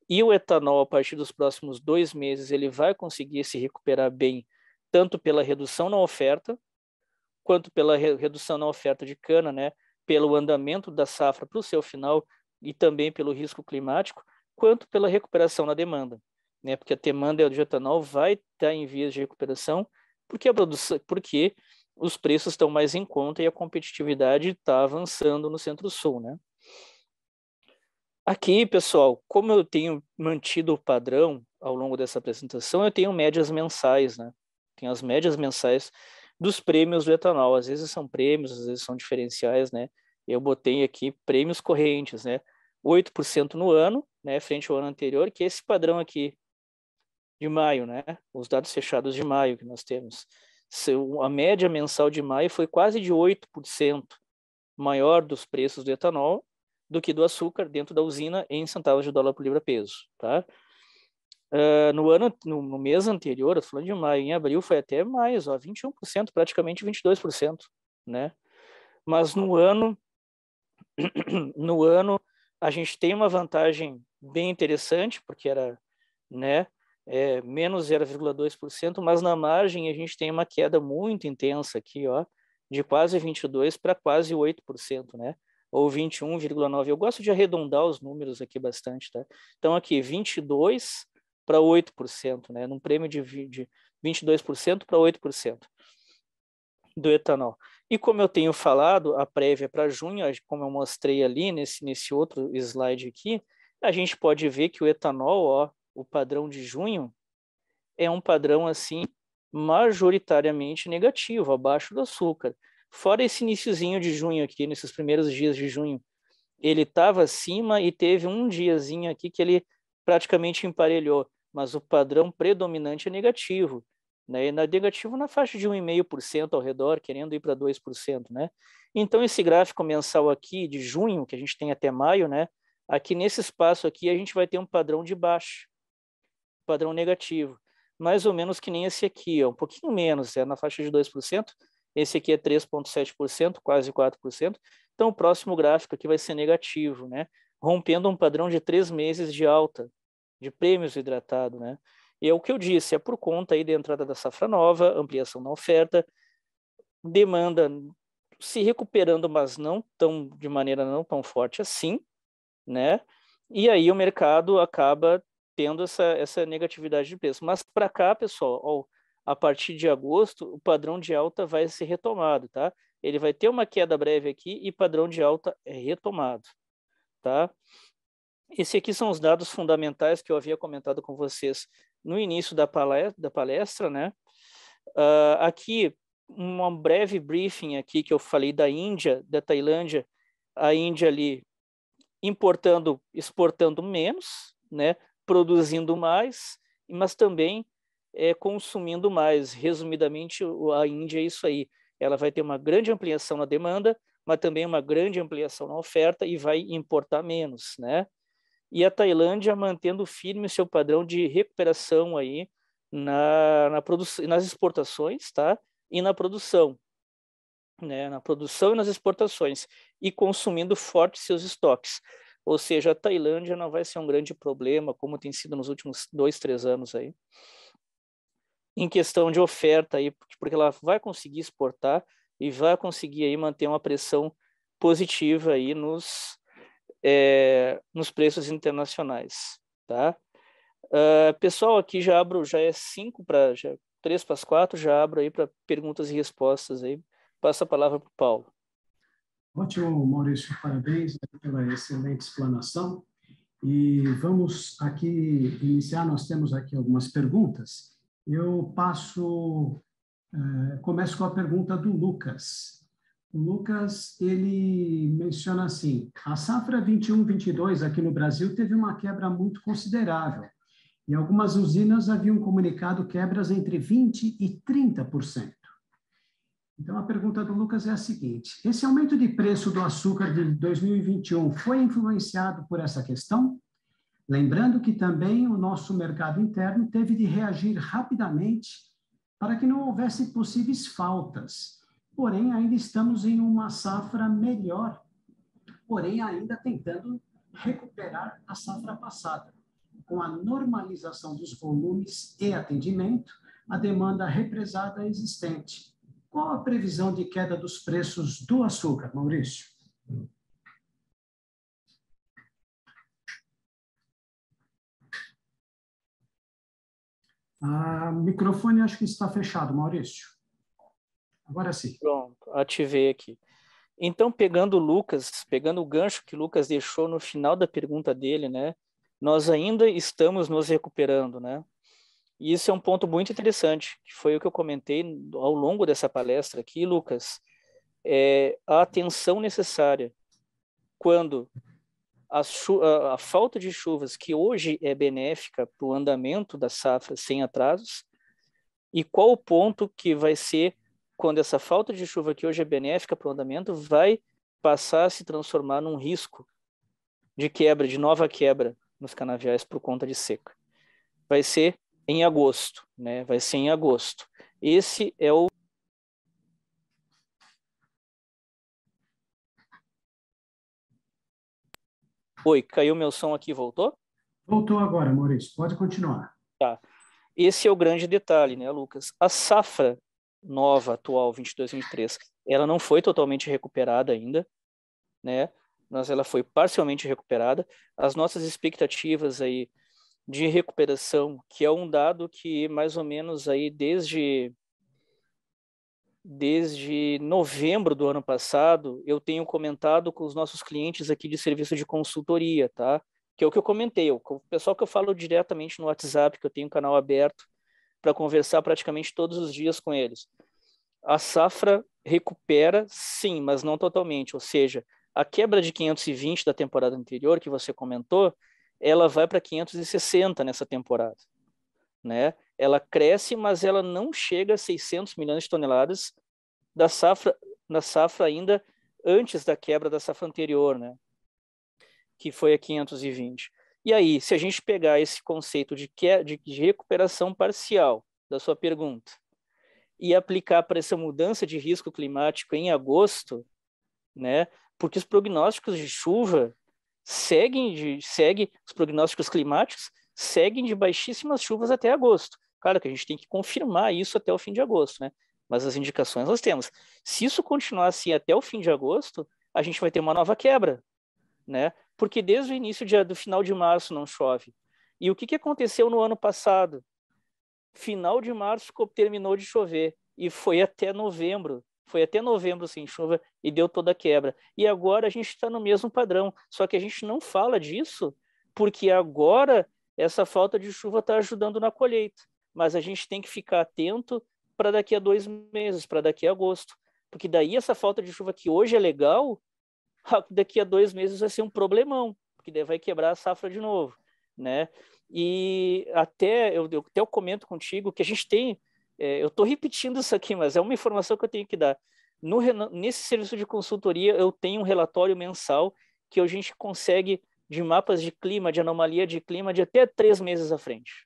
e o etanol, a partir dos próximos 2 meses, ele vai conseguir se recuperar bem, tanto pela redução na oferta, quanto pela redução na oferta de cana, né, pelo andamento da safra para o seu final e também pelo risco climático, quanto pela recuperação na demanda, né, porque a demanda de etanol vai estar em vias de recuperação, porque os preços estão mais em conta e a competitividade está avançando no Centro-Sul, né? Aqui, pessoal, como eu tenho mantido o padrão ao longo dessa apresentação, eu tenho médias mensais, né? Tenho as médias mensais dos prêmios do etanol. Às vezes são prêmios, às vezes são diferenciais, né? Eu botei aqui prêmios correntes, né? 8% no ano, né? Frente ao ano anterior, que é esse padrão aqui de maio, né? Os dados fechados de maio que nós temos. A média mensal de maio foi quase de 8% maior dos preços do etanol do que do açúcar dentro da usina em centavos de dólar por libra-peso, tá? No mês anterior, falando de maio, em abril foi até mais, ó, 21%, praticamente 22%, né? Mas no ano a gente tem uma vantagem bem interessante, porque era, né, menos 0,2%, mas na margem a gente tem uma queda muito intensa aqui, ó, de quase 22% para quase 8%, né? Ou 21,9%. Eu gosto de arredondar os números aqui bastante, tá? Então aqui 22% para 8%, né? Num prêmio de 22% para 8% do etanol. E como eu tenho falado, a prévia para junho, como eu mostrei ali nesse outro slide aqui, a gente pode ver que o etanol, ó, o padrão de junho, é um padrão assim majoritariamente negativo, abaixo do açúcar. Fora esse iniciozinho de junho aqui, nesses primeiros dias de junho, ele estava acima e teve um diazinho aqui que ele praticamente emparelhou, mas o padrão predominante é negativo, né? E negativo na faixa de 1,5% ao redor, querendo ir para 2%, né? Então esse gráfico mensal aqui de junho, que a gente tem até maio, né? Aqui nesse espaço aqui a gente vai ter um padrão de baixa, padrão negativo, mais ou menos que nem esse aqui, ó, um pouquinho menos, na faixa de 2%, esse aqui é 3,7%, quase 4%, então o próximo gráfico aqui vai ser negativo, né? Rompendo um padrão de 3 meses de alta, de prêmios hidratados, né? E é o que eu disse, é por conta aí da entrada da safra nova, ampliação na oferta, demanda se recuperando, mas de maneira não tão forte assim, né? E aí o mercado acaba tendo essa negatividade de preço. Mas para cá, pessoal, ó, a partir de agosto, o padrão de alta vai ser retomado, tá? Ele vai ter uma queda breve aqui e padrão de alta é retomado, tá? Esse aqui são os dados fundamentais que eu havia comentado com vocês no início da palestra, né? Aqui, um breve briefing aqui que eu falei da Índia, da Tailândia, a Índia ali exportando menos, né? Produzindo mais, mas também consumindo mais. Resumidamente, a Índia é isso aí. ela vai ter uma grande ampliação na demanda, mas também uma grande ampliação na oferta e vai importar menos, né? E a Tailândia mantendo firme o seu padrão de recuperação aí na produção, nas exportações, tá? E na produção, né? Na produção e nas exportações, e consumindo forte seus estoques. Ou seja, a Tailândia não vai ser um grande problema, como tem sido nos últimos 2, 3 anos aí, em questão de oferta aí, porque ela vai conseguir exportar e vai conseguir aí manter uma pressão positiva aí nos preços internacionais, tá? Pessoal, aqui já abro, já é 3 para as 4, já abro aí para perguntas e respostas aí. Passo a palavra para o Paulo. Ótimo, Maurício, parabéns pela excelente explanação. E vamos aqui iniciar, nós temos aqui algumas perguntas. Eu começo com a pergunta do Lucas. O Lucas, ele menciona assim, a safra 21-22 aqui no Brasil teve uma quebra muito considerável. E algumas usinas haviam comunicado quebras entre 20% e 30%. Então, a pergunta do Lucas é a seguinte: esse aumento de preço do açúcar de 2021 foi influenciado por essa questão? Lembrando que também o nosso mercado interno teve de reagir rapidamente para que não houvesse possíveis faltas. Porém, ainda estamos em uma safra melhor, porém ainda tentando recuperar a safra passada. Com a normalização dos volumes e atendimento, a demanda represada existente. Qual a previsão de queda dos preços do açúcar, Maurício? O microfone acho que está fechado, Maurício. Agora sim. Pronto, ativei aqui. Então, pegando o gancho que o Lucas deixou no final da pergunta dele, né? Nós ainda estamos nos recuperando, né? E isso é um ponto muito interessante, que foi o que eu comentei ao longo dessa palestra aqui, Lucas. A atenção necessária quando a falta de chuvas, que hoje é benéfica para o andamento da safra sem atrasos, e qual o ponto que vai ser quando essa falta de chuva, que hoje é benéfica para o andamento, vai passar a se transformar num risco de quebra, de nova quebra nos canaviais por conta de seca. Vai ser em agosto, né? Vai ser em agosto. Esse é o... Oi, caiu meu som aqui, voltou? Voltou agora, Maurício, pode continuar. Tá. Esse é o grande detalhe, né, Lucas? A safra nova, atual, 22-23, ela não foi totalmente recuperada ainda, né? Mas ela foi parcialmente recuperada. As nossas expectativas aí de recuperação, que é um dado que mais ou menos aí desde novembro do ano passado, eu tenho comentado com os nossos clientes aqui de serviço de consultoria, tá? Que é o que eu comentei, o pessoal que eu falo diretamente no WhatsApp, que eu tenho um canal aberto para conversar praticamente todos os dias com eles. A safra recupera, sim, mas não totalmente, ou seja, a quebra de 520 da temporada anterior, que você comentou, ela vai para 560 nessa temporada, né? Ela cresce, mas ela não chega a 600 milhões de toneladas na safra ainda antes da quebra da safra anterior, né? Que foi a 520. E aí, se a gente pegar esse conceito de recuperação parcial da sua pergunta e aplicar para essa mudança de risco climático em agosto, né? Porque os prognósticos de chuva os prognósticos climáticos seguem de baixíssimas chuvas até agosto. Claro que a gente tem que confirmar isso até o fim de agosto, né? Mas as indicações nós temos. Se isso continuar assim até o fim de agosto, a gente vai ter uma nova quebra, né? Porque desde o início do final de março não chove. E o que aconteceu no ano passado? Final de março terminou de chover e foi até novembro sem chuva e deu toda a quebra. E agora a gente está no mesmo padrão, só que a gente não fala disso porque agora essa falta de chuva está ajudando na colheita. Mas a gente tem que ficar atento para daqui a 2 meses, para daqui a agosto. Porque daí essa falta de chuva que hoje é legal, daqui a 2 meses vai ser um problemão, porque daí vai quebrar a safra de novo, né? E até eu comento contigo que a gente tem eu estou repetindo isso aqui, mas é uma informação que eu tenho que dar. Nesse serviço de consultoria, eu tenho um relatório mensal que a gente consegue de mapas de clima, de anomalia de clima, de até 3 meses à frente,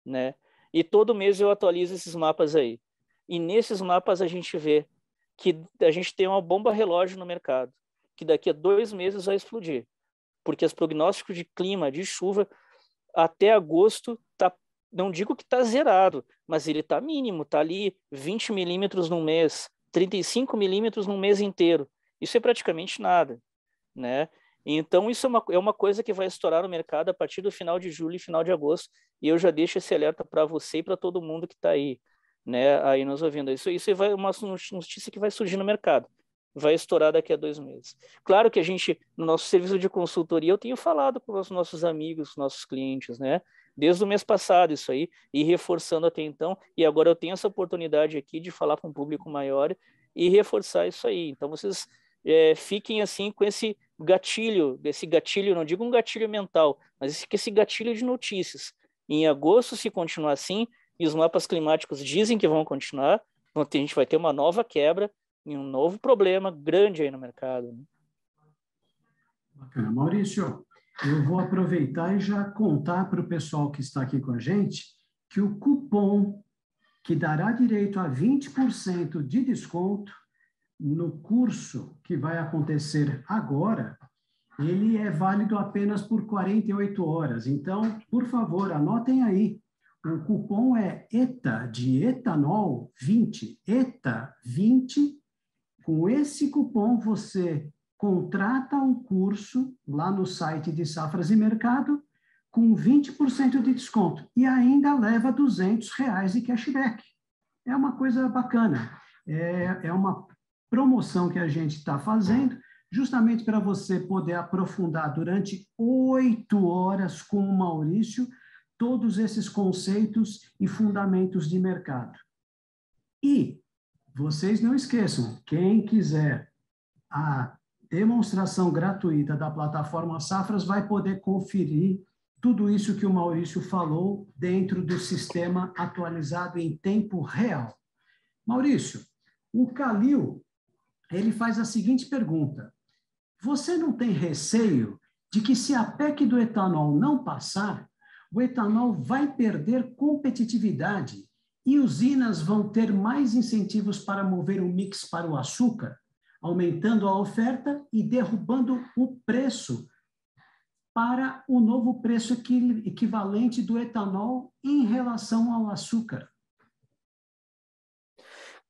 né? E todo mês eu atualizo esses mapas aí. E nesses mapas a gente vê que a gente tem uma bomba relógio no mercado, que daqui a 2 meses vai explodir, porque os prognósticos de clima, de chuva, até agosto, não digo que está zerado, mas ele está mínimo, está ali 20 milímetros num mês, 35 milímetros num mês inteiro. Isso é praticamente nada, né? Então, isso é uma coisa que vai estourar no mercado a partir do final de julho e final de agosto, e eu já deixo esse alerta para você e para todo mundo que está aí, né, aí nos ouvindo. Isso vai uma notícia que vai surgir no mercado, vai estourar daqui a 2 meses. Claro que a gente, no nosso serviço de consultoria, eu tenho falado com os nossos amigos, nossos clientes, né, desde o mês passado isso aí, e reforçando até então, e agora eu tenho essa oportunidade aqui de falar com um público maior e reforçar isso aí. Então, vocês fiquem assim com esse gatilho, não digo um gatilho mental, mas esse gatilho de notícias. Em agosto, se continuar assim, e os mapas climáticos dizem que vão continuar, a gente vai ter uma nova quebra e um novo problema grande aí no mercado. Né? Bacana. Maurício, eu vou aproveitar e já contar para o pessoal que está aqui com a gente que o cupom que dará direito a 20% de desconto no curso que vai acontecer agora, ele é válido apenas por 48 horas. Então, por favor, anotem aí. O cupom é ETA, de etanol 20, ETA 20. Com esse cupom, você contrata o curso lá no site de Safras e Mercado com 20% de desconto e ainda leva R$ 200 de cashback. É uma coisa bacana. É uma promoção que a gente está fazendo justamente para você poder aprofundar durante 8 horas com o Maurício todos esses conceitos e fundamentos de mercado. E vocês não esqueçam, quem quiser a demonstração gratuita da plataforma Safras vai poder conferir tudo isso que o Maurício falou dentro do sistema atualizado em tempo real. Maurício, o Calil, ele faz a seguinte pergunta: você não tem receio de que se a PEC do etanol não passar, o etanol vai perder competitividade e usinas vão ter mais incentivos para mover o mix para o açúcar, aumentando a oferta e derrubando o preço para o novo preço equivalente do etanol em relação ao açúcar?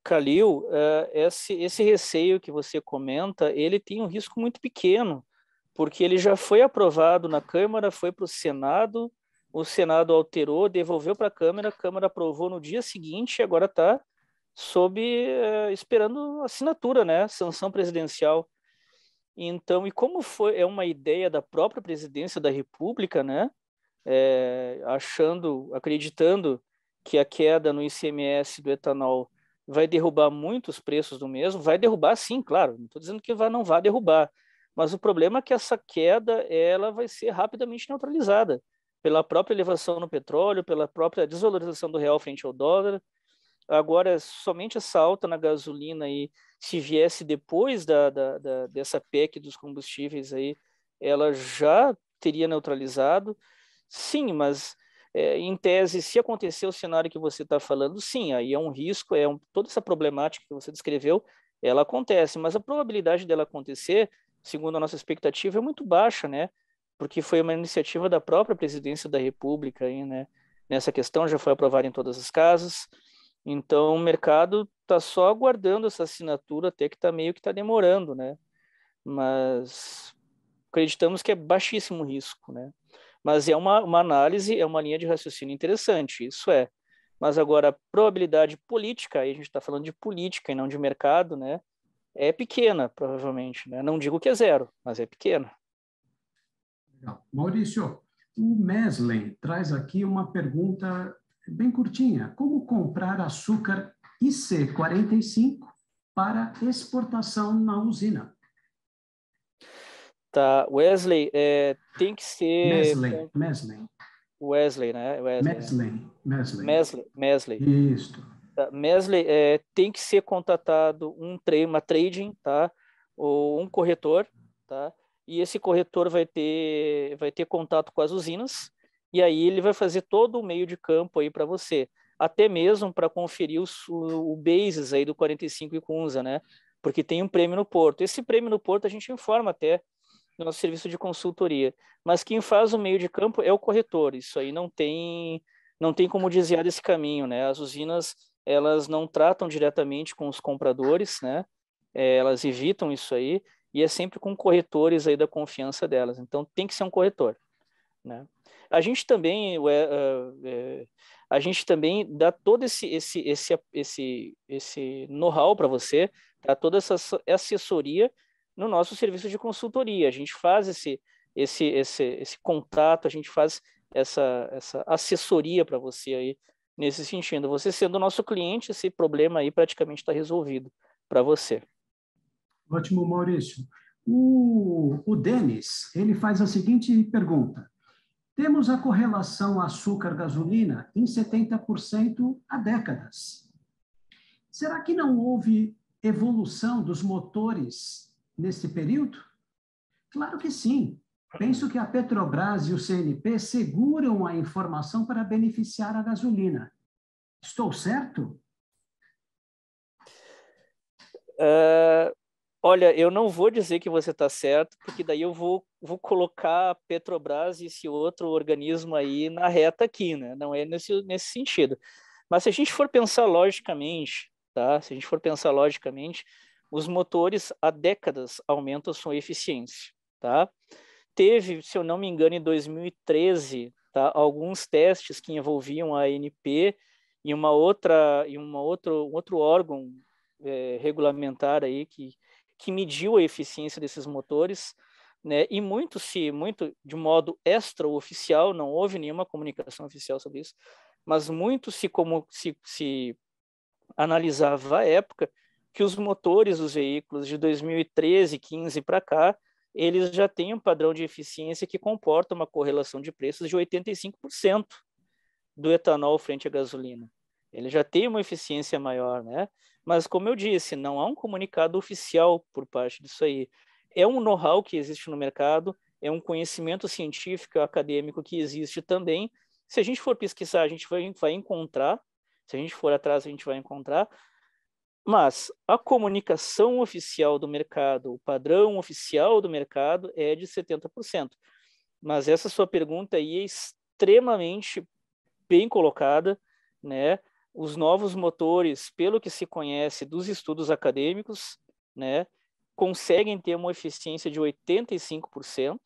Calil, esse receio que você comenta, ele tem um risco muito pequeno, porque ele já foi aprovado na Câmara, foi para o Senado alterou, devolveu para a Câmara aprovou no dia seguinte e agora está esperando assinatura, né? Sanção presidencial. Então, e como é uma ideia da própria presidência da República, né? Acreditando que a queda no ICMS do etanol vai derrubar muitos preços do mesmo, vai derrubar sim, claro, não estou dizendo que não vai derrubar, mas o problema é que essa queda ela vai ser rapidamente neutralizada pela própria elevação no petróleo, pela própria desvalorização do real frente ao dólar. Agora, somente essa alta na gasolina aí, se viesse depois dessa PEC dos combustíveis aí, ela já teria neutralizado. Sim, mas em tese, se acontecer o cenário que você está falando, sim, aí é um risco, toda essa problemática que você descreveu, ela acontece, mas a probabilidade dela acontecer, segundo a nossa expectativa, é muito baixa, né? Porque foi uma iniciativa da própria presidência da República aí, né? Nessa questão já foi aprovada em todas as casas, então o mercado está só aguardando essa assinatura, até que está meio que está demorando, né? Mas acreditamos que é baixíssimo risco, né? Mas é uma análise, é uma linha de raciocínio interessante, isso é. Mas agora, a probabilidade política, aí a gente está falando de política e não de mercado, né? É pequena, provavelmente. Né? Não digo que é zero, mas é pequena. Legal. Maurício, o Meslen traz aqui uma pergunta bem curtinha. Como comprar açúcar IC45 para exportação na usina? Tá, Wesley, tem que ser... Meslen. Wesley, né? Meslen. Mesley. Isso. Mesley, tem que ser contatado uma trading, tá? Ou um corretor, tá? E esse corretor vai ter contato com as usinas, e aí ele vai fazer todo o meio de campo aí para você, até mesmo para conferir o basis aí do 45 Icunza, né? Porque tem um prêmio no Porto. Esse prêmio no Porto a gente informa até no nosso serviço de consultoria, mas quem faz o meio de campo é o corretor. Isso aí não tem como desviar desse caminho, né? As usinas, elas não tratam diretamente com os compradores, né? Elas evitam isso aí, e é sempre com corretores aí da confiança delas. Então tem que ser um corretor, né? A gente também dá todo esse know-how para você, tá? Toda essa assessoria no nosso serviço de consultoria. A gente faz esse contato, a gente faz essa assessoria para você aí nesse sentido. Você sendo nosso cliente, esse problema aí praticamente está resolvido para você. Ótimo, Maurício. O Denis, ele faz a seguinte pergunta. Temos a correlação açúcar-gasolina em 70% há décadas. Será que não houve evolução dos motores nesse período? Claro que sim. Penso que a Petrobras e o CNP seguram a informação para beneficiar a gasolina. Estou certo? Olha, eu não vou dizer que você está certo, porque daí eu vou colocar a Petrobras e esse outro organismo aí na reta aqui, né? Não é nesse sentido. Mas se a gente for pensar logicamente, tá? Se a gente for pensar logicamente, os motores há décadas aumentam sua eficiência, tá? Teve, se eu não me engano, em 2013, tá? Alguns testes que envolviam a ANP e um outro órgão regulamentar aí que mediu a eficiência desses motores, né? E muito de modo extraoficial, não houve nenhuma comunicação oficial sobre isso, mas muito se analisava à época que os motores dos veículos de 2013, 15 para cá, eles já têm um padrão de eficiência que comporta uma correlação de preços de 85% do etanol frente à gasolina. Ele já tem uma eficiência maior, né? Mas, como eu disse, não há um comunicado oficial por parte disso aí. É um know-how que existe no mercado, é um conhecimento científico, acadêmico que existe também. Se a gente for pesquisar, a gente vai encontrar. Se a gente for atrás, a gente vai encontrar. Mas a comunicação oficial do mercado, o padrão oficial do mercado é de 70%. Mas essa sua pergunta aí é extremamente bem colocada, né? Os novos motores, pelo que se conhece dos estudos acadêmicos, né, conseguem ter uma eficiência de 85%,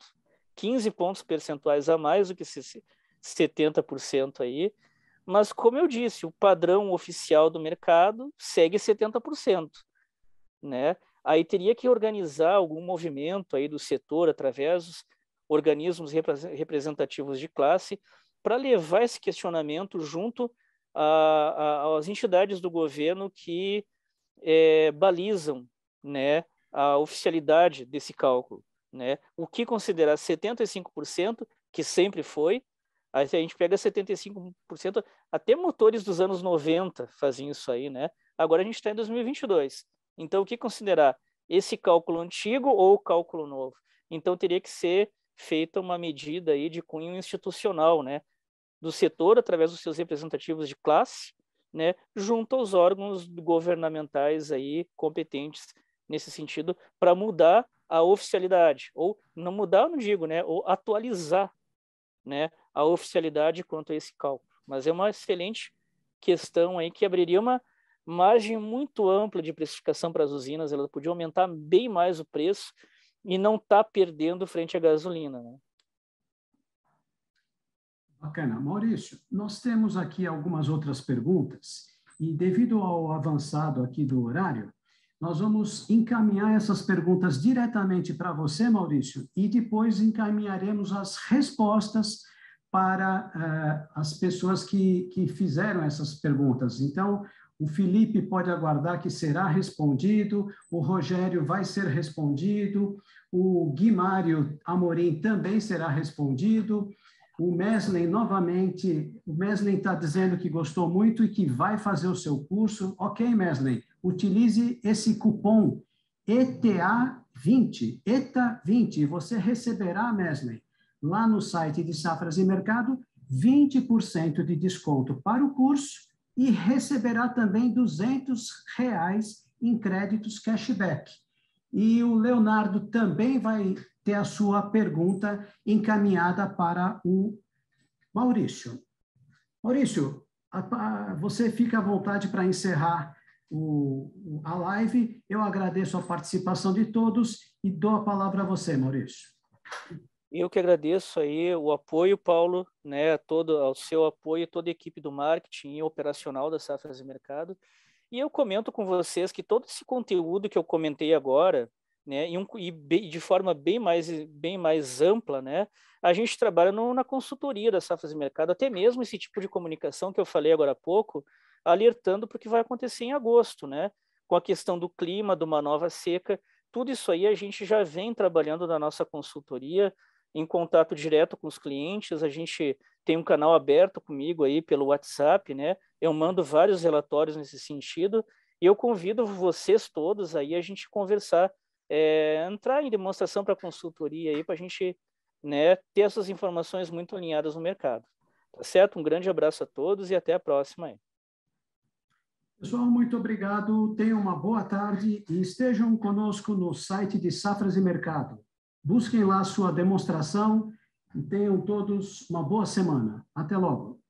15 pontos percentuais a mais do que 70% aí. Mas, como eu disse, o padrão oficial do mercado segue 70%, né? Aí teria que organizar algum movimento aí do setor através dos organismos representativos de classe para levar esse questionamento junto às entidades do governo que balizam, né, a oficialidade desse cálculo, né? O que considerar 75%, que sempre foi. Aí a gente pega 75%, até motores dos anos 90 faziam isso aí, né? Agora a gente está em 2022. Então, o que considerar? Esse cálculo antigo ou o cálculo novo? Então, teria que ser feita uma medida aí de cunho institucional, né? Do setor, através dos seus representativos de classe, né? Junto aos órgãos governamentais aí competentes nesse sentido, para mudar a oficialidade. Ou não mudar, não digo, né? Ou atualizar, né, a oficialidade quanto a esse cálculo. Mas é uma excelente questão aí que abriria uma margem muito ampla de precificação para as usinas. Ela podia aumentar bem mais o preço e não está perdendo frente à gasolina, né? Bacana. Maurício, nós temos aqui algumas outras perguntas e, devido ao avançado aqui do horário, nós vamos encaminhar essas perguntas diretamente para você, Maurício, e depois encaminharemos as respostas para as pessoas que fizeram essas perguntas. Então, o Felipe pode aguardar que será respondido, o Rogério vai ser respondido, o Guimário Amorim também será respondido, O Mesley, novamente, o Mesley está dizendo que gostou muito e que vai fazer o seu curso. Ok, Mesley, utilize esse cupom ETA20, ETA20, e você receberá, Mesley, lá no site de Safras e Mercado, 20% de desconto para o curso e receberá também R$200 em créditos cashback. E o Leonardo também vai ter a sua pergunta encaminhada para o Maurício. Maurício, você fica à vontade para encerrar a live. Eu agradeço a participação de todos e dou a palavra a você, Maurício. Eu que agradeço aí o apoio, Paulo, né, todo ao seu apoio, toda a equipe do marketing e operacional da Safras e Mercado. E eu comento com vocês que todo esse conteúdo que eu comentei agora, né, e de forma bem mais ampla, né, a gente trabalha na consultoria da Safras e Mercado, até mesmo esse tipo de comunicação que eu falei agora há pouco, alertando para o que vai acontecer em agosto, né, com a questão do clima, de uma nova seca, tudo isso aí a gente já vem trabalhando na nossa consultoria, em contato direto com os clientes, a gente tem um canal aberto comigo aí pelo WhatsApp, né? Eu mando vários relatórios nesse sentido e eu convido vocês todos aí a gente conversar, entrar em demonstração para consultoria aí para a gente, né, ter essas informações muito alinhadas no mercado. Tá certo? Um grande abraço a todos e até a próxima aí. Pessoal, muito obrigado. Tenham uma boa tarde e estejam conosco no site de Safras e Mercado. Busquem lá a sua demonstração e tenham todos uma boa semana. Até logo.